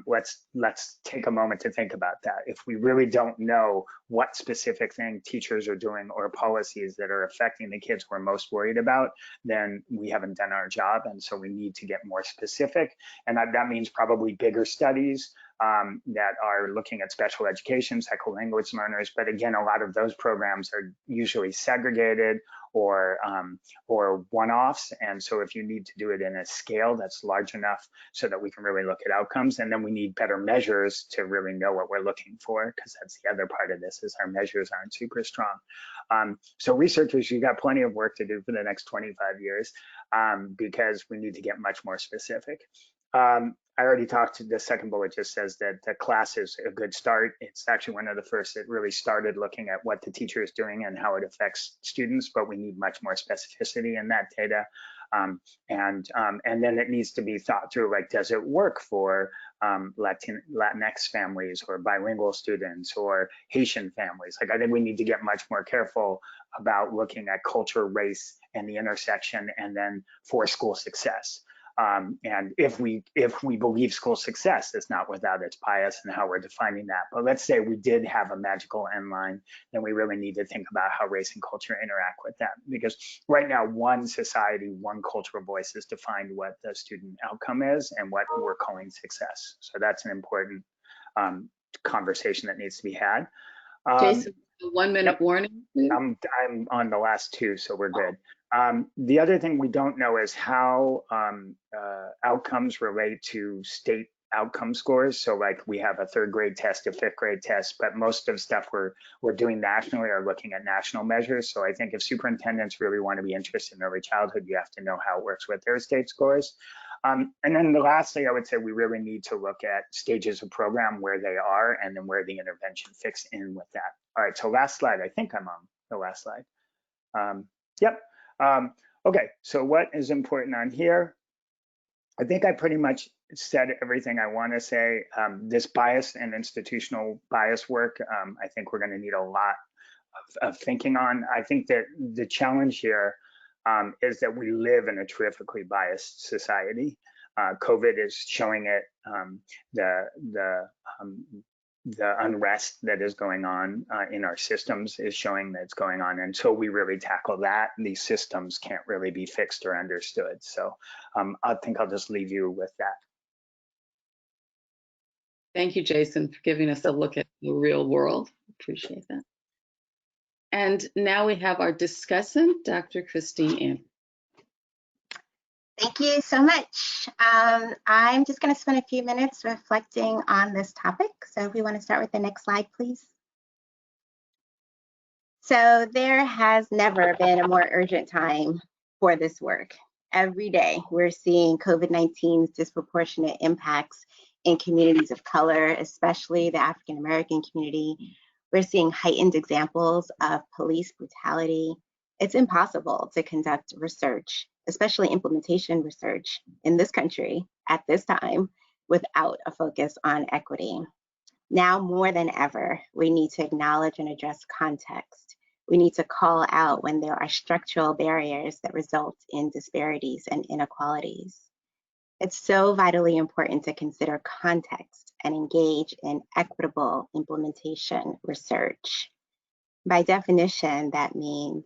Let's take a moment to think about that. If we really don't know what specific thing teachers are doing or policies that are affecting the kids we're most worried about, then we haven't done our job. And so we need to get more specific. And that means probably bigger studies that are looking at special education, second language learners. But again, a lot of those programs are usually segregated or one-offs. And so if you need to do it in a scale that's large enough so that we can really look at outcomes, and then we need better measures to really know what we're looking for, because that's the other part of this is our measures aren't super strong. So researchers, you've got plenty of work to do for the next 25 years because we need to get much more specific. I already talked to the second bullet just says that the class is a good start. It's actually one of the first that really started looking at what the teacher is doing and how it affects students, but we need much more specificity in that data. And then it needs to be thought through, like, does it work for Latinx families or bilingual students or Haitian families? Like, I think we need to get much more careful about looking at culture, race, and the intersection, and then for school success. And if we believe school success is not without its bias and how we're defining that, but let's say we did have a magical end line, then we really need to think about how race and culture interact with that. Because right now, one society, one cultural voice has defined what the student outcome is and what we're calling success. So that's an important conversation that needs to be had. Jason, 1 minute warning. I'm on the last two, so we're good. The other thing we don't know is how outcomes relate to state outcome scores. So like we have a 3rd grade test, a 5th grade test, but most of the stuff we're doing nationally are looking at national measures. So I think if superintendents really want to be interested in early childhood, you have to know how it works with their state scores. And then the last thing I would say, we really need to look at stages of program, where they are, and then where the intervention fits in with that. All right, so last slide. I think I'm on the last slide. Yep. Okay, so what is important on here? I think I pretty much said everything I want to say. This bias and institutional bias work, I think we're going to need a lot of thinking on. I think that the challenge here is that we live in a terrifically biased society. COVID is showing it, the unrest that is going on in our systems is showing that it's going on. Until we really tackle that, these systems can't really be fixed or understood. So I think I'll just leave you with that. Thank you, Jason, for giving us a look at the real world. Appreciate that. And now we have our discussant, Dr. Christine Andrews. Thank you so much. I'm just going to spend a few minutes reflecting on this topic. So if we want to start with the next slide, please. So there has never been a more urgent time for this work. every day we're seeing COVID-19's disproportionate impacts in communities of color, especially the African American community. We're seeing heightened examples of police brutality. It's impossible to conduct research, especially implementation research, in this country at this time without a focus on equity. Now more than ever, we need to acknowledge and address context. We need to call out when there are structural barriers that result in disparities and inequalities. It's so vitally important to consider context and engage in equitable implementation research. By definition, that means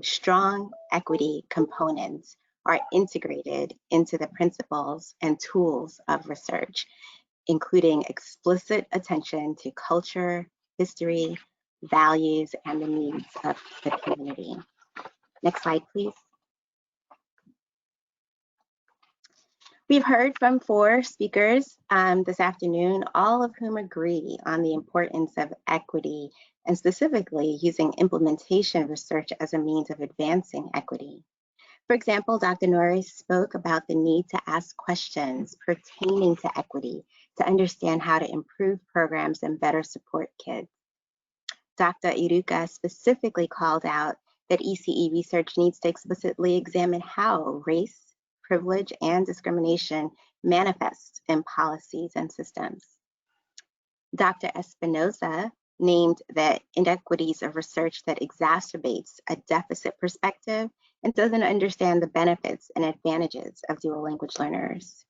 strong equity components are integrated into the principles and tools of research, including explicit attention to culture, history, values, and the needs of the community. Next slide, please. We've heard from 4 speakers this afternoon, all of whom agree on the importance of equity and specifically using implementation research as a means of advancing equity. For example, Dr. Norris spoke about the need to ask questions pertaining to equity to understand how to improve programs and better support kids. Dr. Iruka specifically called out that ECE research needs to explicitly examine how race, privilege, and discrimination manifest in policies and systems. Dr. Espinoza named the inequities of research that exacerbates a deficit perspective and doesn't understand the benefits and advantages of dual language learners.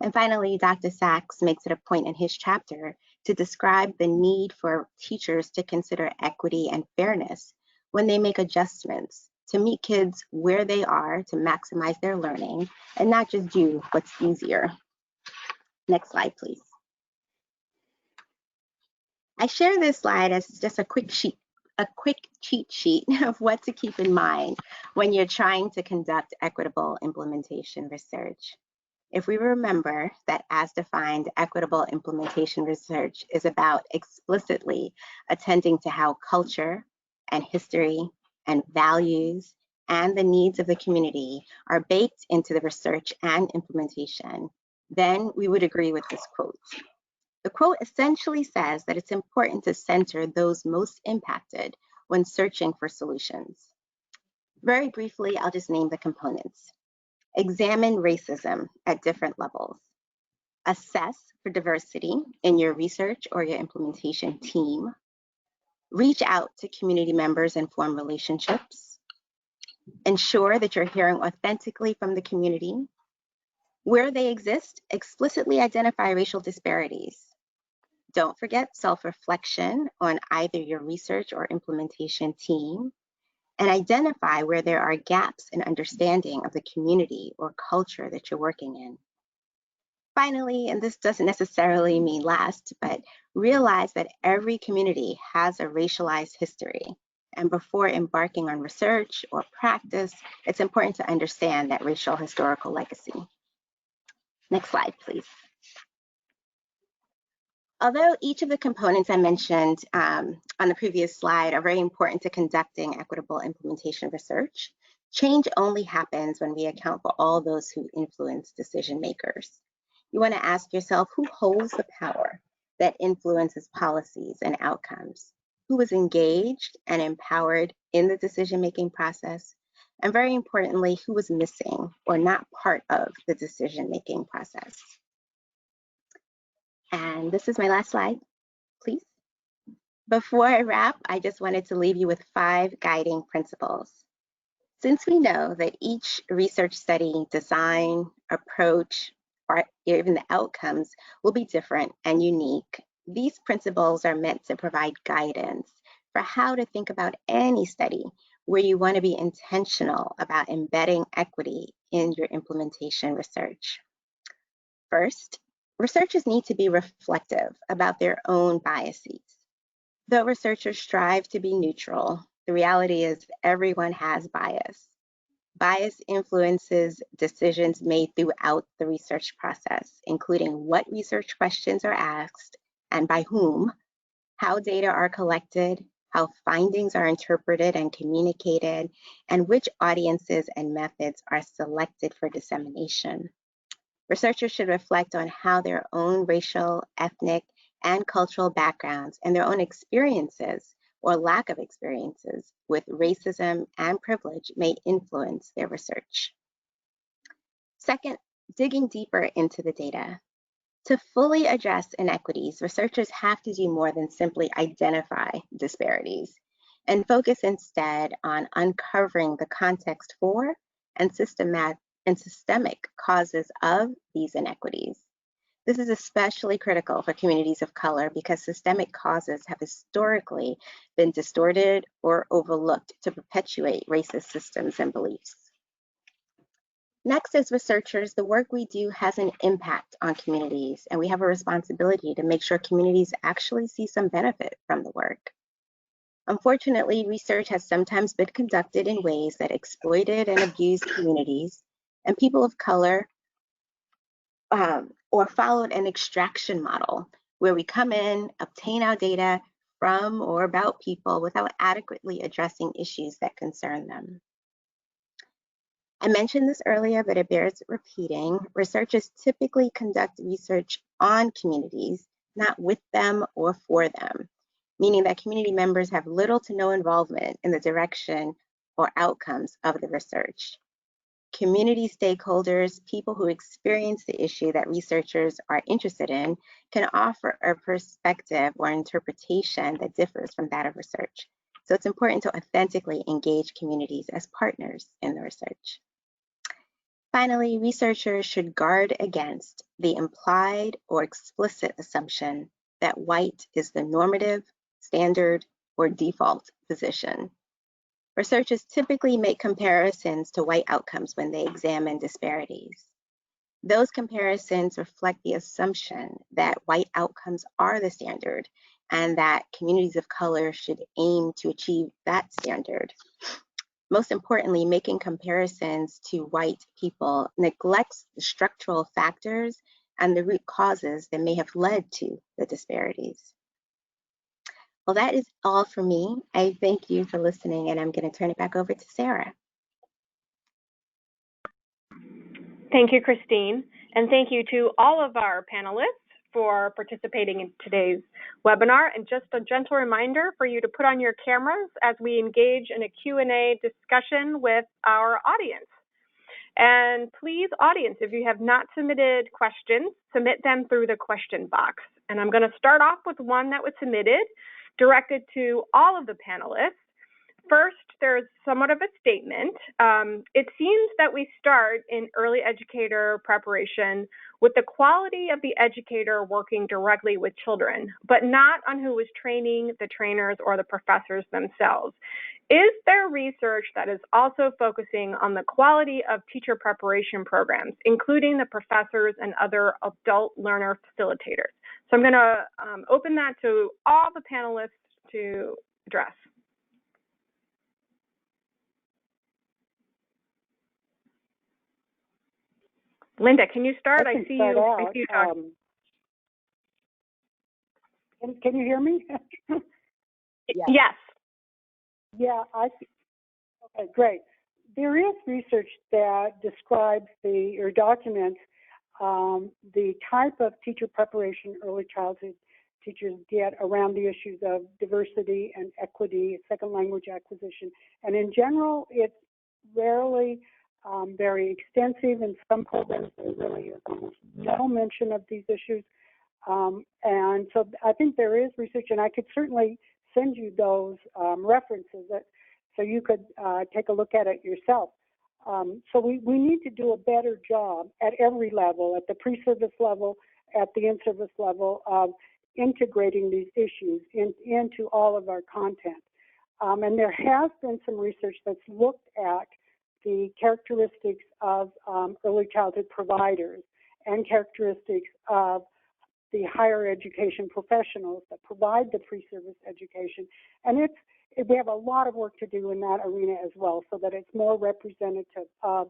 And finally, Dr. Sachs makes it a point in his chapter to describe the need for teachers to consider equity and fairness when they make adjustments to meet kids where they are to maximize their learning and not just do what's easier. Next slide, please. I share this slide as just a quick cheat sheet of what to keep in mind when you're trying to conduct equitable implementation research. If we remember that as defined, equitable implementation research is about explicitly attending to how culture and history and values and the needs of the community are baked into the research and implementation, then we would agree with this quote. The quote essentially says that it's important to center those most impacted when searching for solutions. Very briefly, I'll just name the components. Examine racism at different levels. Assess for diversity in your research or your implementation team. Reach out to community members and form relationships. Ensure that you're hearing authentically from the community. Where they exist, explicitly identify racial disparities. Don't forget self-reflection on either your research or implementation team, and identify where there are gaps in understanding of the community or culture that you're working in. Finally, and this doesn't necessarily mean last, but realize that every community has a racialized history. And before embarking on research or practice, it's important to understand that racial historical legacy. Next slide, please. Although each of the components I mentioned on the previous slide are very important to conducting equitable implementation research, change only happens when we account for all those who influence decision makers. You want to ask yourself, who holds the power that influences policies and outcomes? Who is engaged and empowered in the decision-making process? And very importantly, who is missing or not part of the decision-making process? And this is my last slide, please. Before I wrap, I just wanted to leave you with 5 guiding principles. Since we know that each research study, design, approach, or even the outcomes will be different and unique, these principles are meant to provide guidance for how to think about any study where you want to be intentional about embedding equity in your implementation research. First, researchers need to be reflective about their own biases. Though researchers strive to be neutral, the reality is everyone has bias. Bias influences decisions made throughout the research process, including what research questions are asked and by whom, how data are collected, how findings are interpreted and communicated, and which audiences and methods are selected for dissemination. Researchers should reflect on how their own racial, ethnic, and cultural backgrounds and their own experiences or lack of experiences with racism and privilege may influence their research. Second, digging deeper into the data. To fully address inequities, researchers have to do more than simply identify disparities and focus instead on uncovering the context for and systemic causes of these inequities. This is especially critical for communities of color because systemic causes have historically been distorted or overlooked to perpetuate racist systems and beliefs. Next, as researchers, the work we do has an impact on communities, and we have a responsibility to make sure communities actually see some benefit from the work. Unfortunately, research has sometimes been conducted in ways that exploited and abused communities and people of color, or followed an extraction model where we come in, obtain our data from or about people without adequately addressing issues that concern them. I mentioned this earlier, but it bears repeating. Researchers typically conduct research on communities, not with them or for them, meaning that community members have little to no involvement in the direction or outcomes of the research. Community stakeholders, people who experience the issue that researchers are interested in, can offer a perspective or interpretation that differs from that of research. So it's important to authentically engage communities as partners in the research. Finally, researchers should guard against the implied or explicit assumption that white is the normative, standard, or default position. Researchers typically make comparisons to white outcomes when they examine disparities. Those comparisons reflect the assumption that white outcomes are the standard and that communities of color should aim to achieve that standard. Most importantly, making comparisons to white people neglects the structural factors and the root causes that may have led to the disparities. Well, that is all for me. I thank you for listening, and I'm going to turn it back over to Sarah. Thank you, Christine, and thank you to all of our panelists for participating in today's webinar. And just a gentle reminder for you to put on your cameras as we engage in a Q&A discussion with our audience. And please, audience, if you have not submitted questions, submit them through the question box. And I'm going to start off with one that was submitted, directed to all of the panelists. First, there's somewhat of a statement. It seems that we start in early educator preparation with the quality of the educator working directly with children, but not on who is training the trainers or the professors themselves. Is there research that is also focusing on the quality of teacher preparation programs, including the professors and other adult learner facilitators? So I'm going to open that to all the panelists to address. Linda, can you start? I see you talking. Can you hear me? Yes. Yeah, okay, great. There is research that describes or documents the type of teacher preparation early childhood teachers get around the issues of diversity and equity, second language acquisition. And in general, it's rarely very extensive. In some programs, there really is almost no mention of these issues. And so I think there is research, and I could certainly send you those references so you could take a look at it yourself. So we need to do a better job at every level, at the pre-service level, at the in-service level, of integrating these issues into all of our content. And there has been some research that's looked at the characteristics of early childhood providers and characteristics of the higher education professionals that provide the pre-service education. And we have a lot of work to do in that arena as well, so that it's more representative of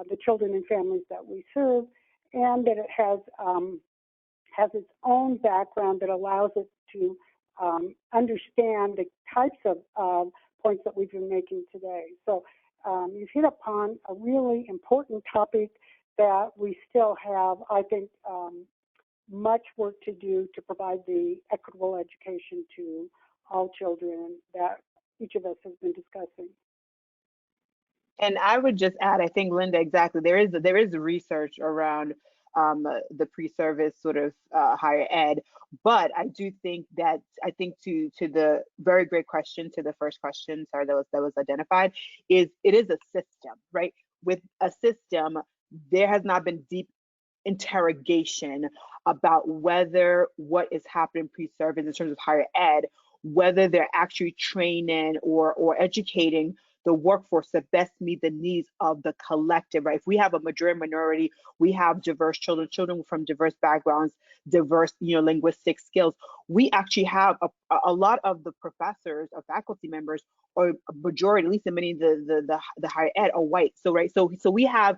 the children and families that we serve, and that it has its own background that allows it to understand the types of points that we've been making today. So you've hit upon a really important topic that we still have, I think, much work to do to provide the equitable education to all children that each of us has been discussing. And I would just add, I think, Linda, exactly. There is research around the pre-service sort of higher ed, but I do think that to the very great question, to the first question, sorry, that was identified, it is a system, right? With a system, there has not been deep interrogation about whether what is happening pre-service in terms of higher ed, whether they're actually training or educating the workforce to best meet the needs of the collective, right? If we have a majority minority, we have diverse children from diverse backgrounds, diverse, linguistic skills. We actually have a lot of the professors or faculty members, or a majority, at least in many of the higher ed, are white. So we have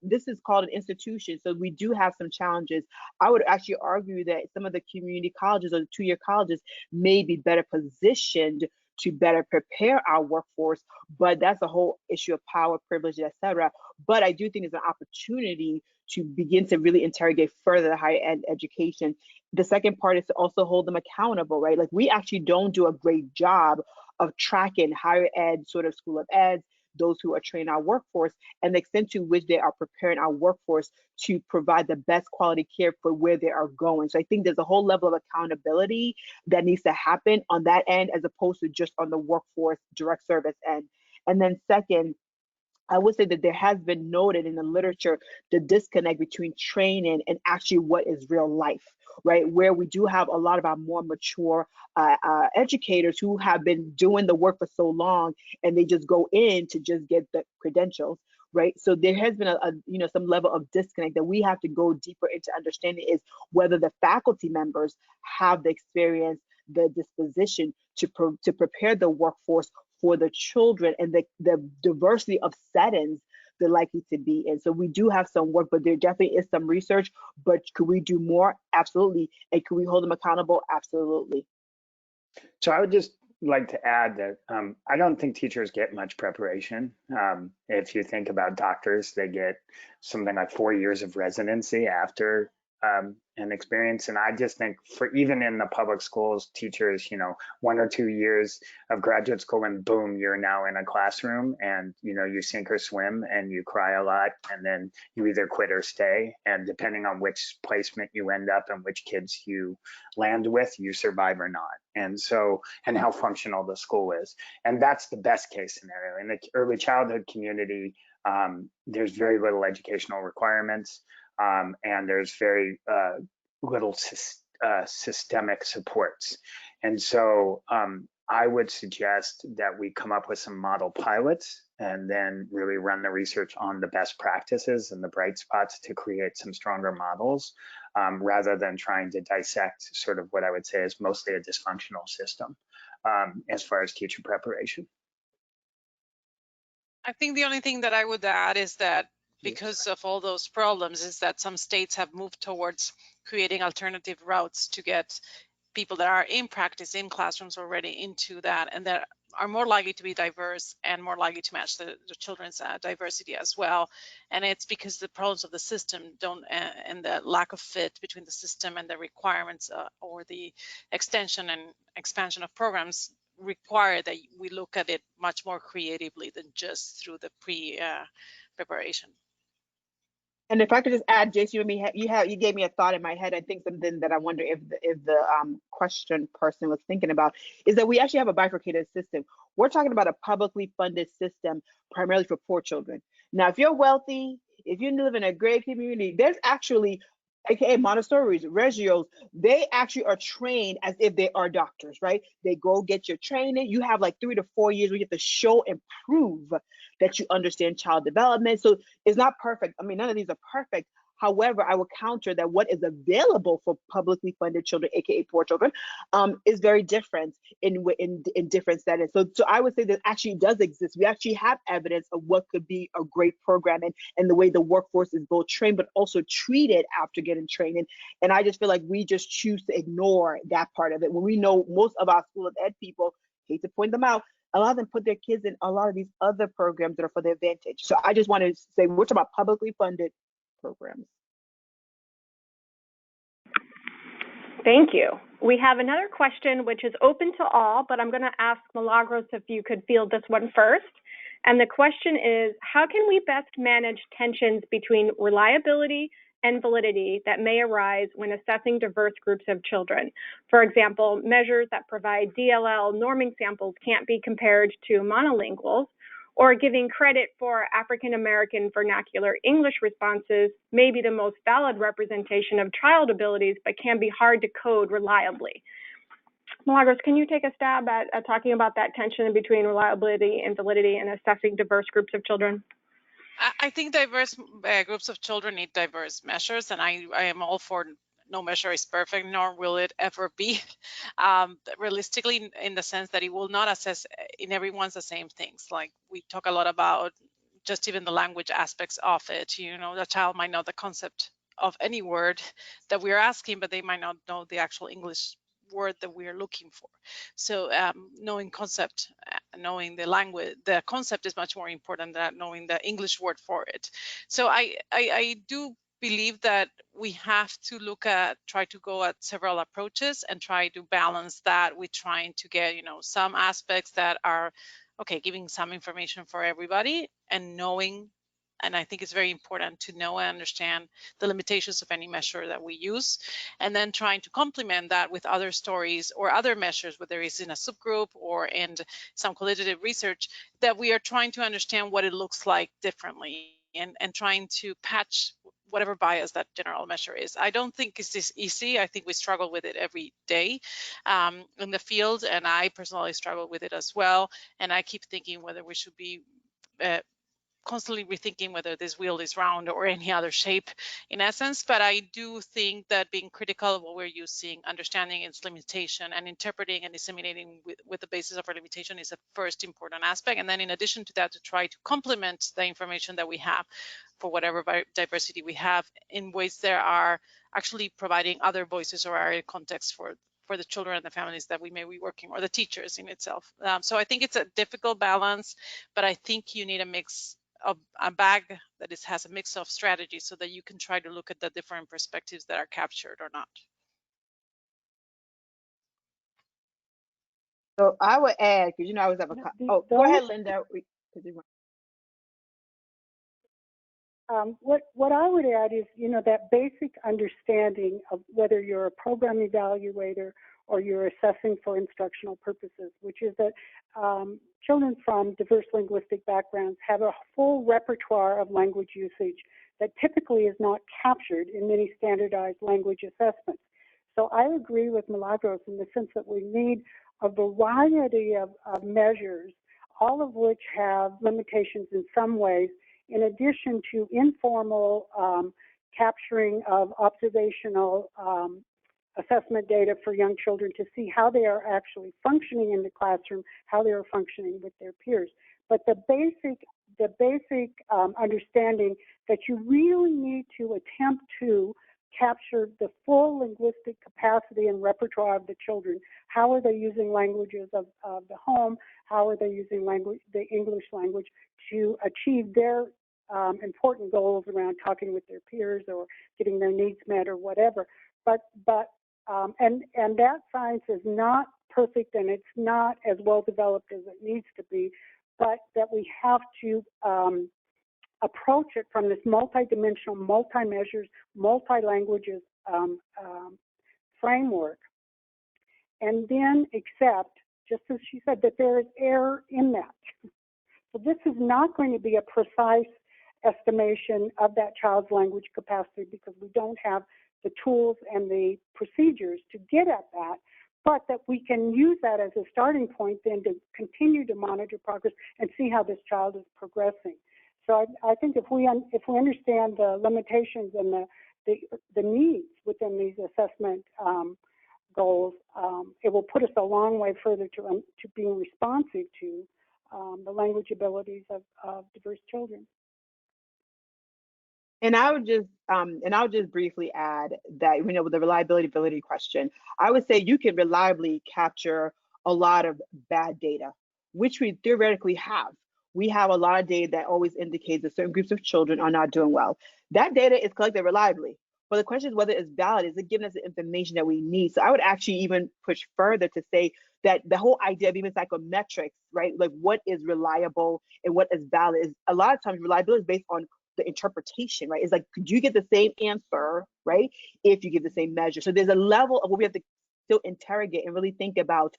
this is called an institution, so we do have some challenges. I would actually argue that some of the community colleges or the two-year colleges may be better positioned to better prepare our workforce, but that's a whole issue of power, privilege, etc. But I do think there's an opportunity to begin to really interrogate further the higher ed education. The second part is to also hold them accountable, right? Like, we actually don't do a great job of tracking higher ed, sort of school of eds, those who are training our workforce, and the extent to which they are preparing our workforce to provide the best quality care for where they are going. So I think there's a whole level of accountability that needs to happen on that end, as opposed to just on the workforce direct service end. And then second, I would say that there has been noted in the literature the disconnect between training and actually what is real life, right? Where we do have a lot of our more mature educators who have been doing the work for so long, and they just go in to just get the credentials, right? So there has been some level of disconnect that we have to go deeper into understanding, is whether the faculty members have the experience, the disposition to prepare the workforce for the children and the diversity of settings they're likely to be in. So we do have some work, but there definitely is some research. But could we do more? Absolutely. And could we hold them accountable? Absolutely. So I would just like to add that I don't think teachers get much preparation. If you think about doctors, they get something like 4 years of residency after an experience. And I just think, for even in the public schools, teachers, 1 or 2 years of graduate school, and boom, you're now in a classroom, and you sink or swim, and you cry a lot, and then you either quit or stay. And depending on which placement you end up and which kids you land with, you survive or not. And so, and how functional the school is. And that's the best case scenario. In the early childhood community, there's very little educational requirements. And there's very little systemic supports. And so I would suggest that we come up with some model pilots and then really run the research on the best practices and the bright spots to create some stronger models, rather than trying to dissect sort of what I would say is mostly a dysfunctional system as far as teacher preparation. I think the only thing that I would add is that because of all those problems, is that some states have moved towards creating alternative routes to get people that are in practice in classrooms already into that, and that are more likely to be diverse and more likely to match the children's diversity as well. And it's because the problems of the system don't, and the lack of fit between the system and the requirements or the extension and expansion of programs require that we look at it much more creatively than just through the preparation. And if I could just add, Jason, you gave me a thought in my head. I think something that I wonder if the question person was thinking about is that we actually have a bifurcated system. We're talking about a publicly funded system primarily for poor children. Now, if you're wealthy, if you live in a great community, there's actually, aka Montessori's, Reggios, they actually are trained as if they are doctors, right? They go get your training. You have like 3 to 4 years where you have to show and prove that you understand child development. So it's not perfect. I mean, none of these are perfect. However, I will counter that what is available for publicly funded children, aka poor children, is very different in different settings. So I would say that actually does exist. We actually have evidence of what could be a great program, and the way the workforce is both trained but also treated after getting trained. And I just feel like we just choose to ignore that part of it when we know most of our school of ed people, hate to point them out, a lot of them put their kids in a lot of these other programs that are for their advantage. So I just want to say we're talking about publicly funded programs. Thank you. We have another question which is open to all, but I'm going to ask Milagros if you could field this one first. And the question is, how can we best manage tensions between reliability and validity that may arise when assessing diverse groups of children? For example, measures that provide DLL norming samples can't be compared to monolinguals, or giving credit for African American vernacular English responses may be the most valid representation of child abilities, but can be hard to code reliably. Milagros, can you take a stab at talking about that tension between reliability and validity in assessing diverse groups of children? I think diverse groups of children need diverse measures, and I am all for no measure is perfect, nor will it ever be. Realistically, in the sense that it will not assess in everyone's the same things. Like we talk a lot about just even the language aspects of it. You know, the child might know the concept of any word that we're asking, but they might not know the actual English word that we are looking for. So knowing concept, knowing the language, the concept is much more important than knowing the English word for it. So I do believe that we have to try to go at several approaches and try to balance that with trying to get, some aspects that are, okay, giving some information for everybody and knowing, and I think it's very important to know and understand the limitations of any measure that we use, and then trying to complement that with other stories or other measures, whether it's in a subgroup or in some qualitative research, that we are trying to understand what it looks like differently and trying to patch whatever bias that general measure is. I don't think it's this easy. I think we struggle with it every day in the field, and I personally struggle with it as well. And I keep thinking whether we should be constantly rethinking whether this wheel is round or any other shape in essence. But I do think that being critical of what we're using, understanding its limitation, and interpreting and disseminating with the basis of our limitation is a first important aspect. And then in addition to that, to try to complement the information that we have for whatever diversity we have in ways that are actually providing other voices or area context for the children and the families that we may be working, or the teachers in itself. So I think it's a difficult balance, but I think you need a bag that has a mix of strategies so that you can try to look at the different perspectives that are captured or not. So I would add, because I always have go ahead, Linda. What I would add is, that basic understanding of whether you're a program evaluator or you're assessing for instructional purposes, which is that children from diverse linguistic backgrounds have a full repertoire of language usage that typically is not captured in many standardized language assessments. So I agree with Milagros in the sense that we need a variety of measures, all of which have limitations in some ways, in addition to informal capturing of observational assessment data for young children to see how they are actually functioning in the classroom, how they are functioning with their peers. But the basic understanding that you really need to attempt to capture the full linguistic capacity and repertoire of the children. How are they using languages of the home? How are they using the English language to achieve their important goals around talking with their peers or getting their needs met or whatever? And that science is not perfect, and it's not as well developed as it needs to be, but that we have to approach it from this multidimensional, multi-measures, multi-languages framework, and then accept, just as she said, that there is error in that. So this is not going to be a precise estimation of that child's language capacity because we don't have the tools and the procedures to get at that, but that we can use that as a starting point then to continue to monitor progress and see how this child is progressing. So I think if we understand the limitations and the needs within these assessment goals, it will put us a long way further to being responsive to the language abilities of diverse children. And I would just briefly add that, with the reliability question, I would say you can reliably capture a lot of bad data, which we theoretically have. We have a lot of data that always indicates that certain groups of children are not doing well. That data is collected reliably. But the question is whether it's valid. Is it giving us the information that we need? So I would actually even push further to say that the whole idea of even psychometrics, right? Like what is reliable and what is valid is a lot of times reliability is based on the interpretation, right? It's like, could you get the same answer, right, if you give the same measure? So there's a level of what we have to still interrogate and really think about,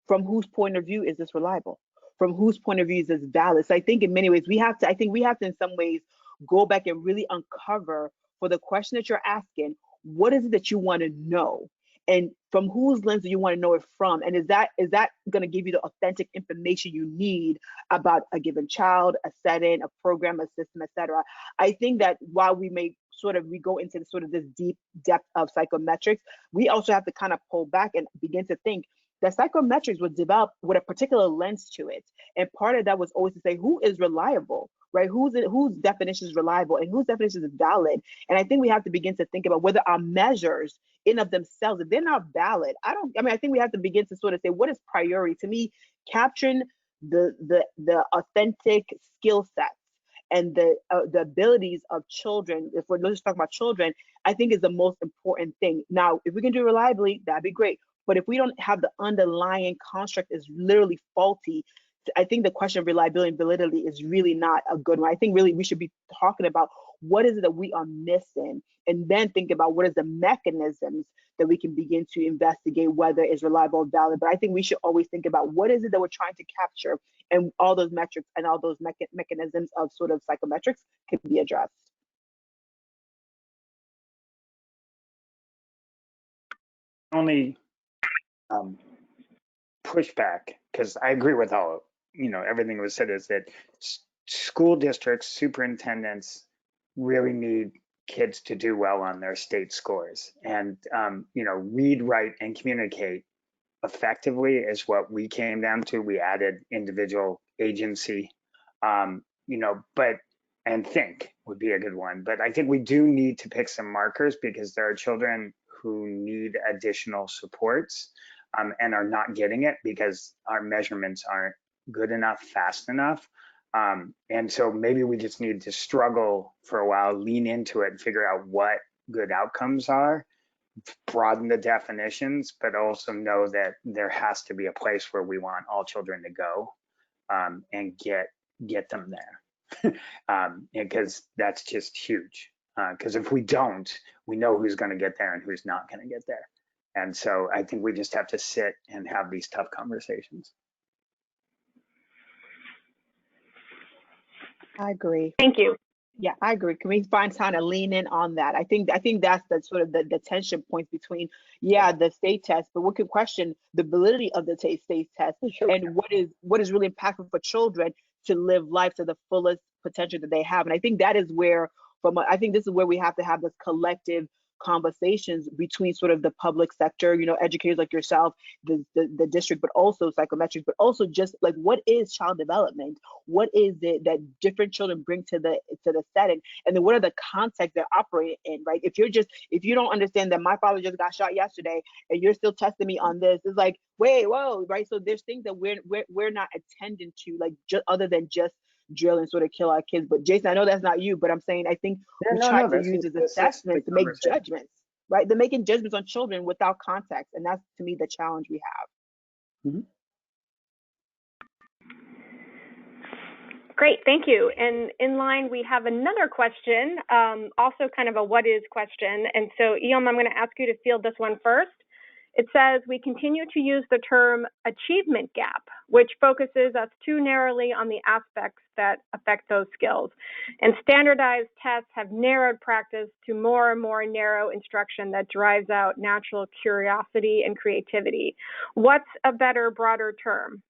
from whose point of view is this reliable? From whose point of view is this valid? So I think in many ways we have to in some ways go back and really uncover, for the question that you're asking, what is it that you want to know? And from whose lens do you want to know it from? And is that going to give you the authentic information you need about a given child, a setting, a program, a system, etc.? I think that while we may we go into this deep depth of psychometrics, we also have to kind of pull back and begin to think that psychometrics was developed with a particular lens to it. And part of that was always to say, who is reliable, right? Whose definition is reliable and whose definition is valid? And I think we have to begin to think about whether our measures in of themselves, if they're not valid, I think we have to begin to sort of say, what is priority? To me, capturing the authentic skill sets and the abilities of children, if we're just talking about children, I think is the most important thing. Now, if we can do it reliably, that'd be great. But if we don't have the underlying construct is literally faulty, I think the question of reliability and validity is really not a good one. I think really we should be talking about what is it that we are missing, and then think about what is the mechanisms that we can begin to investigate whether it's reliable or valid. But I think we should always think about what is it that we're trying to capture, and all those metrics and all those mechanisms of sort of psychometrics can be addressed. Only pushback, because I agree with everything was said, is that school districts, superintendents really need kids to do well on their state scores, and read, write, and communicate effectively is what we came down to. We added individual agency, and think would be a good one. But I think we do need to pick some markers, because there are children who need additional supports and are not getting it because our measurements aren't good enough, fast enough. And so maybe we just need to struggle for a while, lean into it, and figure out what good outcomes are, broaden the definitions, but also know that there has to be a place where we want all children to go and get them there, because that's just huge. Because if we don't, we know who's going to get there and who's not going to get there. And so I think we just have to sit and have these tough conversations. I agree. Thank you. Yeah, I agree. Can we find time to lean in on that? I think that's the sort of the tension points between, the state test, but we could question the validity of the state test, and what is really impactful for children to live life to the fullest potential that they have. And I think that is where, I think this is where we have to have this collective conversations between sort of the public sector, educators like yourself, the district, but also psychometrics, but also just like, what is child development? What is it that different children bring to the setting? And then what are the contexts they're operating in, right? If you don't understand that my father just got shot yesterday and you're still testing me on this, it's like, wait, whoa, right? So there's things that we're not attending to, like, just other than just drill and sort of kill our kids. But Jason, I know that's not you, but I'm saying I think we try to use as assessments to make judgments, right? They're making judgments on children without context, and that's, to me, the challenge we have. Mm-hmm. Great, thank you. And in line, we have another question, also kind of a what is question. And so, Iom, I'm going to ask you to field this one first. It says, we continue to use the term achievement gap, which focuses us too narrowly on the aspects that affect those skills. And standardized tests have narrowed practice to more and more narrow instruction that drives out natural curiosity and creativity. What's a better, broader term?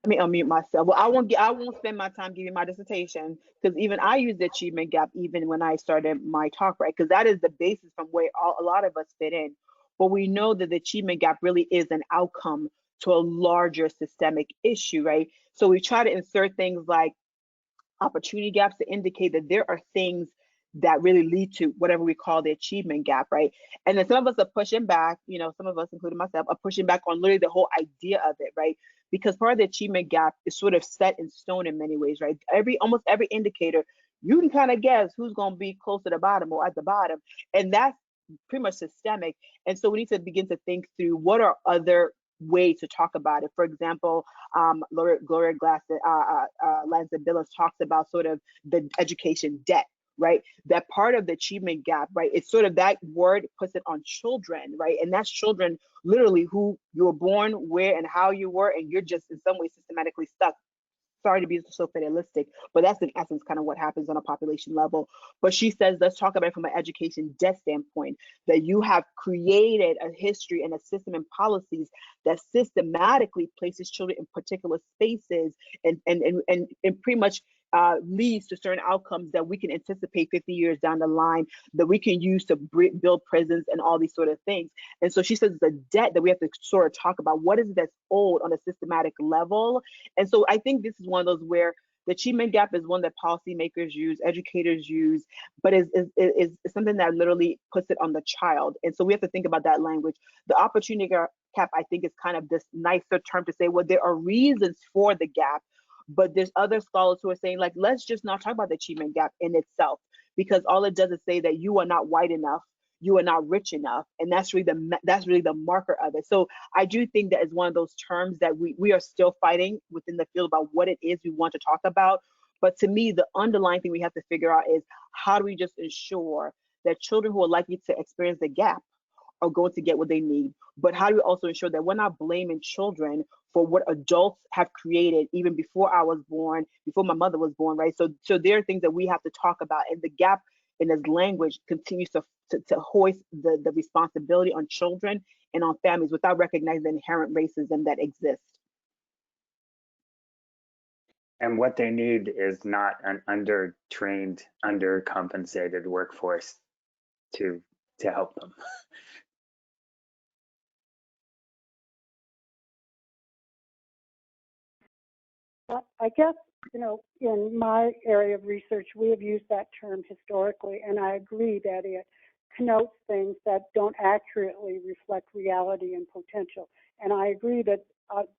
Let me unmute myself. Well, I won't spend my time giving my dissertation, because even I use the achievement gap even when I started my talk, right? Because that is the basis from where a lot of us fit in. But we know that the achievement gap really is an outcome to a larger systemic issue, right? So we try to insert things like opportunity gaps to indicate that there are things that really lead to whatever we call the achievement gap, right? And then some of us are pushing back, some of us, including myself, are pushing back on literally the whole idea of it, right? Because part of the achievement gap is sort of set in stone in many ways, right? Almost every indicator, you can kind of guess who's going to be close to the bottom or at the bottom. And that's pretty much systemic. And so we need to begin to think through what are other ways to talk about it. For example, Gloria Lanza-Billis talks about sort of the education debt, right? That part of the achievement gap, right? It's sort of that word puts it on children, right? And that's children literally who you were born, where and how you were, and you're just in some way systematically stuck. Sorry to be so fatalistic, but that's in essence kind of what happens on a population level. But she says, let's talk about it from an education debt standpoint, that you have created a history and a system and policies that systematically places children in particular spaces and pretty much leads to certain outcomes that we can anticipate 50 years down the line, that we can use to build prisons and all these sort of things. And so she says it's a debt that we have to sort of talk about. What is it that's owed on a systematic level? And so I think this is one of those where the achievement gap is one that policymakers use, educators use, but is something that literally puts it on the child. And so we have to think about that language. The opportunity gap, I think, is kind of this nicer term to say, well, there are reasons for the gap, but there's other scholars who are saying, like, let's just not talk about the achievement gap in itself, because all it does is say that you are not white enough, you are not rich enough, and that's really the marker of it. So I do think that is one of those terms that we are still fighting within the field about what it is we want to talk about. But to me, the underlying thing we have to figure out is, how do we just ensure that children who are likely to experience the gap are going to get what they need? But how do we also ensure that we're not blaming children for what adults have created even before I was born, before my mother was born, right? So there are things that we have to talk about, and the gap in this language continues to hoist the responsibility on children and on families without recognizing the inherent racism that exists. And what they need is not an undertrained, undercompensated workforce to help them. I guess, in my area of research, we have used that term historically, and I agree that it connotes things that don't accurately reflect reality and potential. And I agree that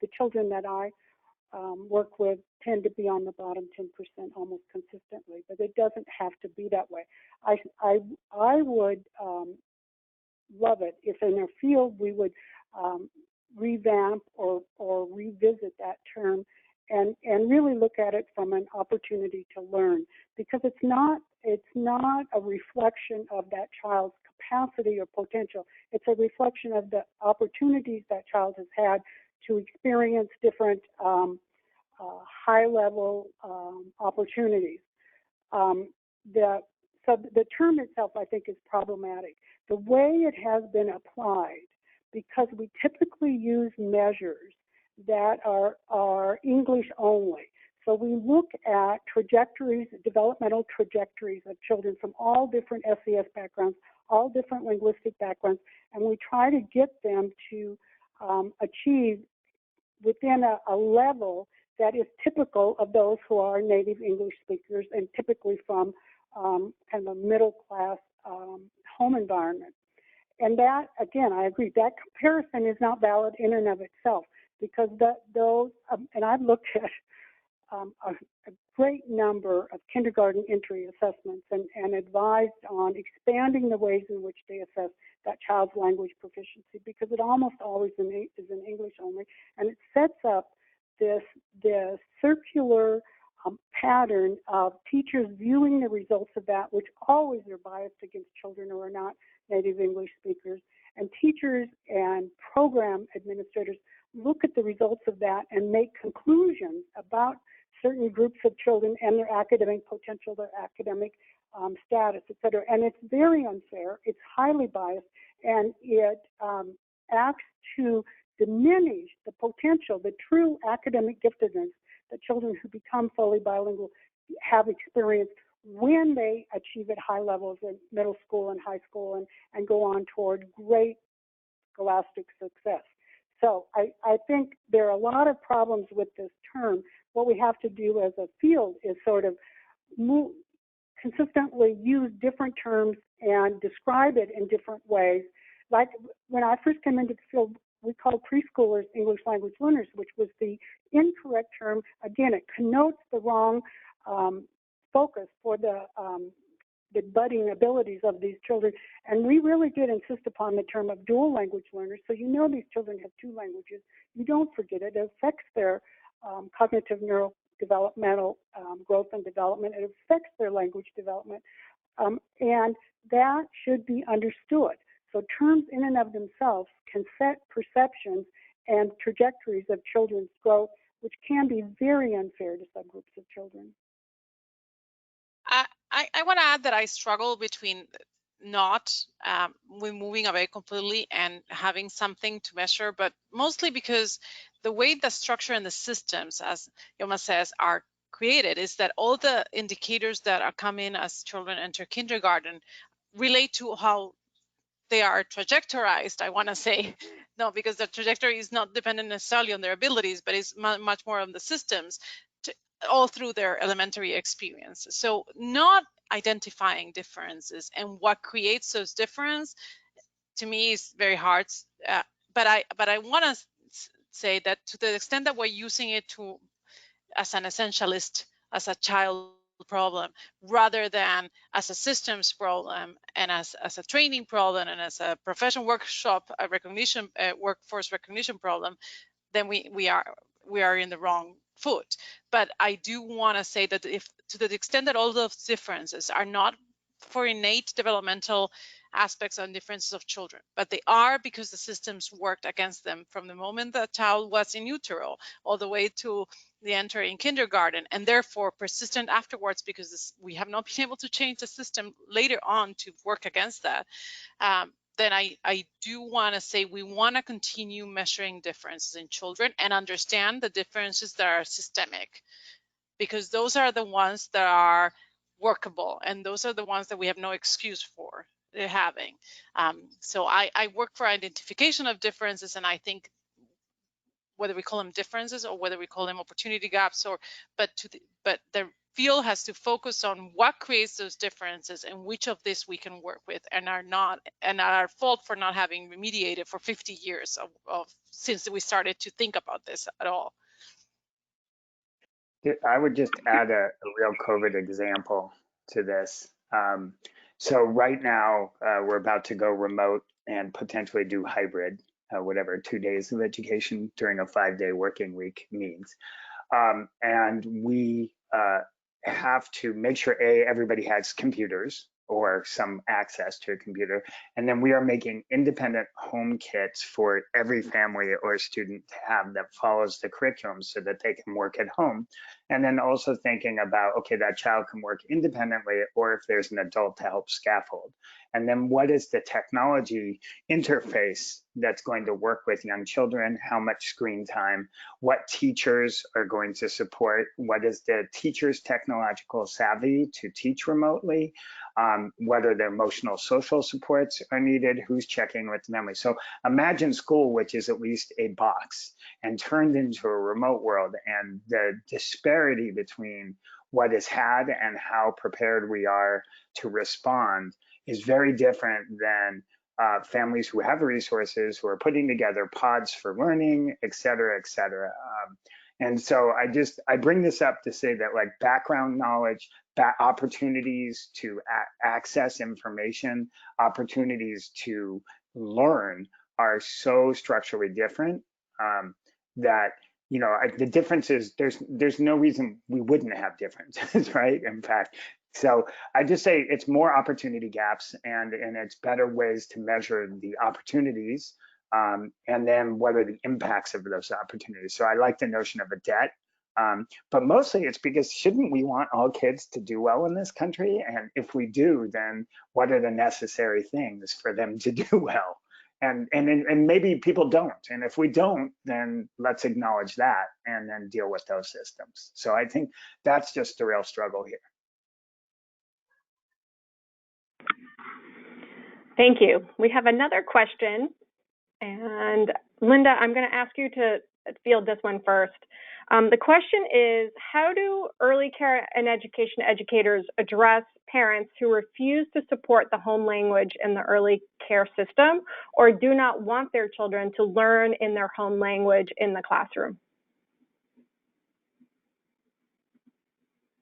the children that I work with tend to be on the bottom 10% almost consistently, but it doesn't have to be that way. I would love it if in our field we would revamp or revisit that term and really look at it from an opportunity to learn, because it's not a reflection of that child's capacity or potential. It's a reflection of the opportunities that child has had to experience different high-level opportunities. So the term itself, I think, is problematic. The way it has been applied, because we typically use measures that are English only. So we look at trajectories, developmental trajectories of children from all different SES backgrounds, all different linguistic backgrounds, and we try to get them to achieve within a level that is typical of those who are native English speakers and typically from kind of a middle class home environment. And that, again, I agree, that comparison is not valid in and of itself, because and I've looked at a great number of kindergarten entry assessments and advised on expanding the ways in which they assess that child's language proficiency, because it almost always is in English only, and it sets up this circular pattern of teachers viewing the results of that, which always are biased against children who are not native English speakers, and teachers and program administrators look at the results of that and make conclusions about certain groups of children and their academic potential, their academic status, et cetera. And it's very unfair, it's highly biased, and it acts to diminish the potential, the true academic giftedness that children who become fully bilingual have experienced when they achieve at high levels in middle school and high school and go on toward great scholastic success. So I think there are a lot of problems with this term. What we have to do as a field is sort of consistently use different terms and describe it in different ways. Like when I first came into the field, we called preschoolers English language learners, which was the incorrect term. Again, it connotes the wrong focus for the budding abilities of these children. And we really did insist upon the term of dual language learners. So you know these children have two languages. You don't forget it. It affects their cognitive neurodevelopmental growth and development. It affects their language development. And that should be understood. So terms in and of themselves can set perceptions and trajectories of children's growth, which can be very unfair to subgroups of children. I want to add that I struggle between not removing away completely and having something to measure, but mostly because the way the structure and the systems, as Yoma says, are created is that all the indicators that are coming as children enter kindergarten relate to how they are trajectorized, I want to say. No, because the trajectory is not dependent necessarily on their abilities, but it's much more on the systems all through their elementary experience. So not identifying differences and what creates those differences, to me, is very hard. But I want to say that to the extent that we're using it as an essentialist, as a child problem, rather than as a systems problem and as a training problem and as a professional workshop, a recognition, workforce recognition problem, then we are in the wrong foot. But I do want to say that if to the extent that all those differences are not for innate developmental aspects and differences of children, but they are because the systems worked against them from the moment the child was in utero all the way to the entry in kindergarten, and therefore persistent afterwards because we have not been able to change the system later on to work against that, then I do want to say we want to continue measuring differences in children and understand the differences that are systemic, because those are the ones that are workable and those are the ones that we have no excuse for having. So I work for identification of differences, and I think whether we call them differences or whether we call them opportunity gaps, but the field has to focus on what creates those differences and which of this we can work with and are our fault for not having remediated for 50 years of since we started to think about this at all. I would just add a real COVID example to this. So right now, we're about to go remote and potentially do hybrid, whatever 2 days of education during a 5-day working week means. And we have to make sure, everybody has computers or some access to a computer. And then we are making independent home kits for every family or student to have that follows the curriculum so that they can work at home. And then also thinking about, okay, that child can work independently or if there's an adult to help scaffold. And then what is the technology interface that's going to work with young children? How much screen time? What teachers are going to support? What is the teacher's technological savvy to teach remotely? Whether the emotional social supports are needed, who's checking with the memory. So imagine school, which is at least a box, and turned into a remote world, and the disparity between what is had and how prepared we are to respond is very different than families who have resources, who are putting together pods for learning, et cetera, et cetera. And so I bring this up to say that, like, background knowledge, opportunities to access information, opportunities to learn are so structurally different that, you know, the difference is there's no reason we wouldn't have differences, right? In fact, so I just say it's more opportunity gaps, and it's better ways to measure the opportunities, and then what are the impacts of those opportunities. So I like the notion of a debt, but mostly it's because shouldn't we want all kids to do well in this country? And if we do, then what are the necessary things for them to do well? And maybe people don't. And if we don't, then let's acknowledge that and then deal with those systems. So I think that's just the real struggle here. Thank you. We have another question. And Linda, I'm going to ask you to field this one first. The question is, how do early care and education educators address parents who refuse to support the home language in the early care system or do not want their children to learn in their home language in the classroom?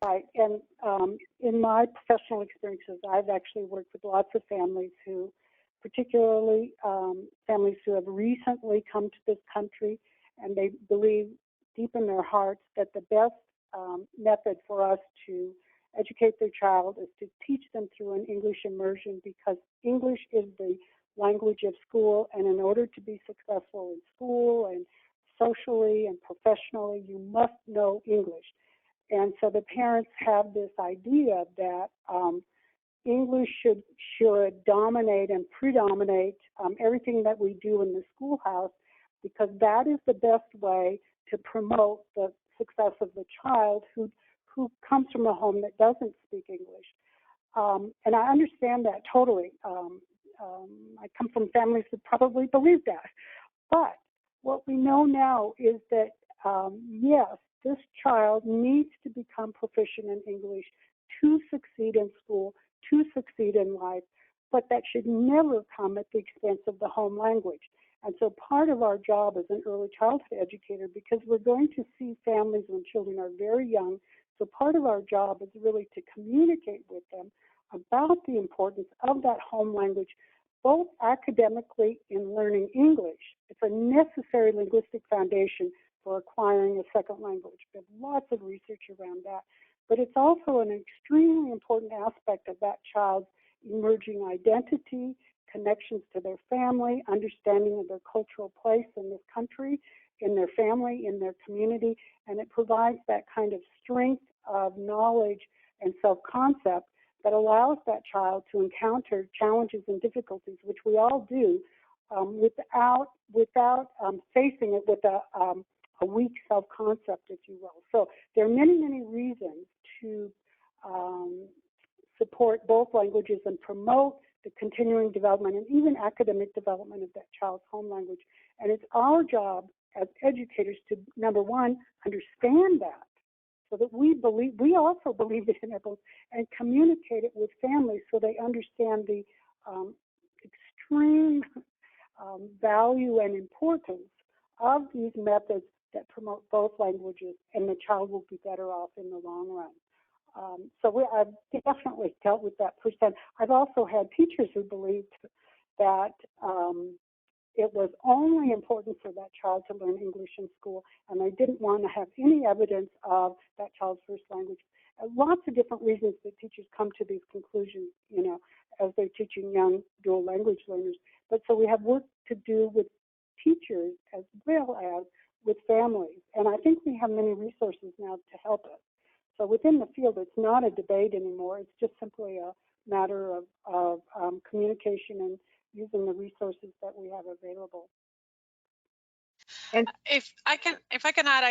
Right, and in my professional experiences, I've actually worked with lots of families who, particularly families who have recently come to this country, and they believe deep in their hearts that the best method for us to educate their child is to teach them through an English immersion, because English is the language of school, and in order to be successful in school and socially and professionally, you must know English. And so the parents have this idea that English should dominate and predominate everything that we do in the schoolhouse, because that is the best way to promote the success of the child who comes from a home that doesn't speak English. And I understand that totally. I come from families that probably believe that. But what we know now is that, yes, this child needs to become proficient in English to succeed in school, to succeed in life, but that should never come at the expense of the home language. And so part of our job as an early childhood educator, because we're going to see families when children are very young, so part of our job is really to communicate with them about the importance of that home language, both academically in learning English. It's a necessary linguistic foundation for acquiring a second language. There's lots of research around that. But it's also an extremely important aspect of that child's emerging identity, connections to their family, understanding of their cultural place in this country, in their family, in their community, and it provides that kind of strength of knowledge and self-concept that allows that child to encounter challenges and difficulties, which we all do, without facing it with a weak self-concept, if you will. So there are many, many reasons to support both languages and promote the continuing development and even academic development of that child's home language. And it's our job as educators to, number one, understand that, so that we also believe it in both, and communicate it with families so they understand the extreme value and importance of these methods that promote both languages, and the child will be better off in the long run. I've definitely dealt with that firsthand. I've also had teachers who believed that it was only important for that child to learn English in school, and they didn't want to have any evidence of that child's first language. Lots of different reasons that teachers come to these conclusions, as they're teaching young dual language learners. But so we have work to do with teachers as well as with families, and I think we have many resources now to help us. So within the field, it's not a debate anymore. It's just simply a matter of communication and using the resources that we have available. And if I can add,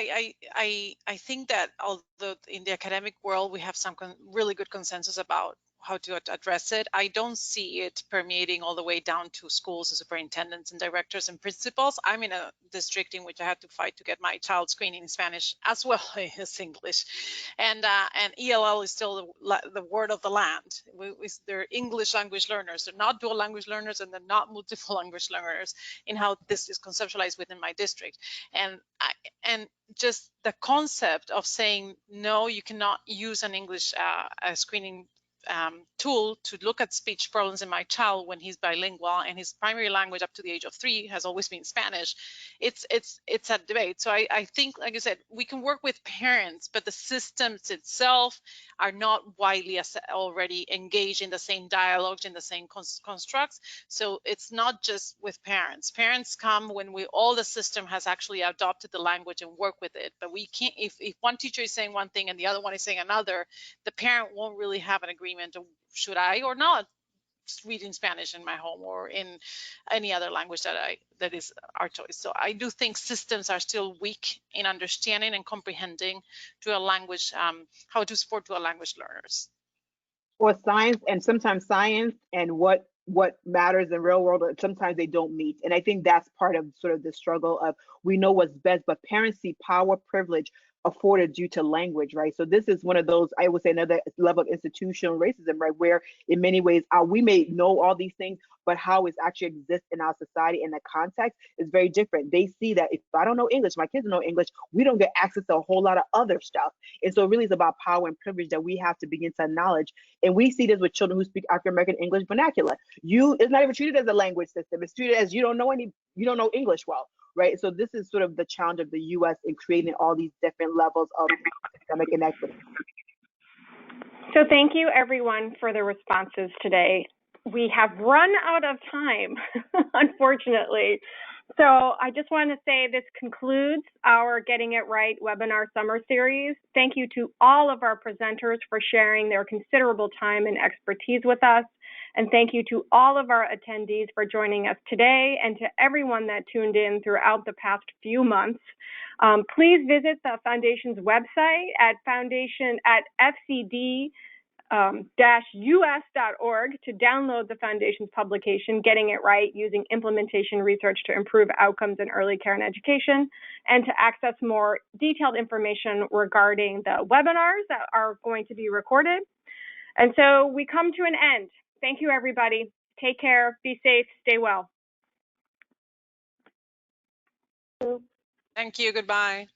I think that although in the academic world we have some really good consensus about how to address it, I don't see it permeating all the way down to schools, superintendents and directors and principals. I'm in a district in which I had to fight to get my child screening in Spanish as well as English, and ELL is still the word of the land. They're English language learners. They're not dual language learners, and they're not multiple language learners in how this is conceptualized within my district. And just the concept of saying no, you cannot use an English screening tool to look at speech problems in my child when he's bilingual and his primary language up to the age of 3 has always been Spanish. It's a debate. So I think, like I said, we can work with parents, but the systems itself are not widely already engaged in the same dialogues, in the same constructs. So it's not just with parents. Parents come when all the system has actually adopted the language and work with it. But we can't, if one teacher is saying one thing and the other one is saying another, the parent won't really have an agreement of should I or not reading Spanish in my home or in any other language that is our choice. So I do think systems are still weak in understanding and comprehending to a language, how to support dual language learners. Or science, and sometimes science and what matters in real world, sometimes they don't meet. And I think that's part of sort of the struggle of, we know what's best, but parents see power, privilege afforded due to language, right? So this is one of those, I would say, another level of institutional racism, right? Where in many ways we may know all these things, but how it actually exists in our society in the context is very different. They see that if I don't know English, my kids don't know English, we don't get access to a whole lot of other stuff. And so it really is about power and privilege that we have to begin to acknowledge. And we see this with children who speak African American English vernacular. It's not even treated as a language system. It's treated as you don't know English well, right? So this is sort of the challenge of the U.S. in creating all these different levels of systemic inequity. So thank you everyone for the responses today. We have run out of time, unfortunately. So I just want to say this concludes our Getting It Right webinar summer series. Thank you to all of our presenters for sharing their considerable time and expertise with us. And thank you to all of our attendees for joining us today, and to everyone that tuned in throughout the past few months. Please visit the Foundation's website at fcd-us.org to download the Foundation's publication, Getting It Right, Using Implementation Research to Improve Outcomes in Early Care and Education, and to access more detailed information regarding the webinars that are going to be recorded. And so we come to an end. Thank you, everybody. Take care, be safe, stay well. Thank you, goodbye.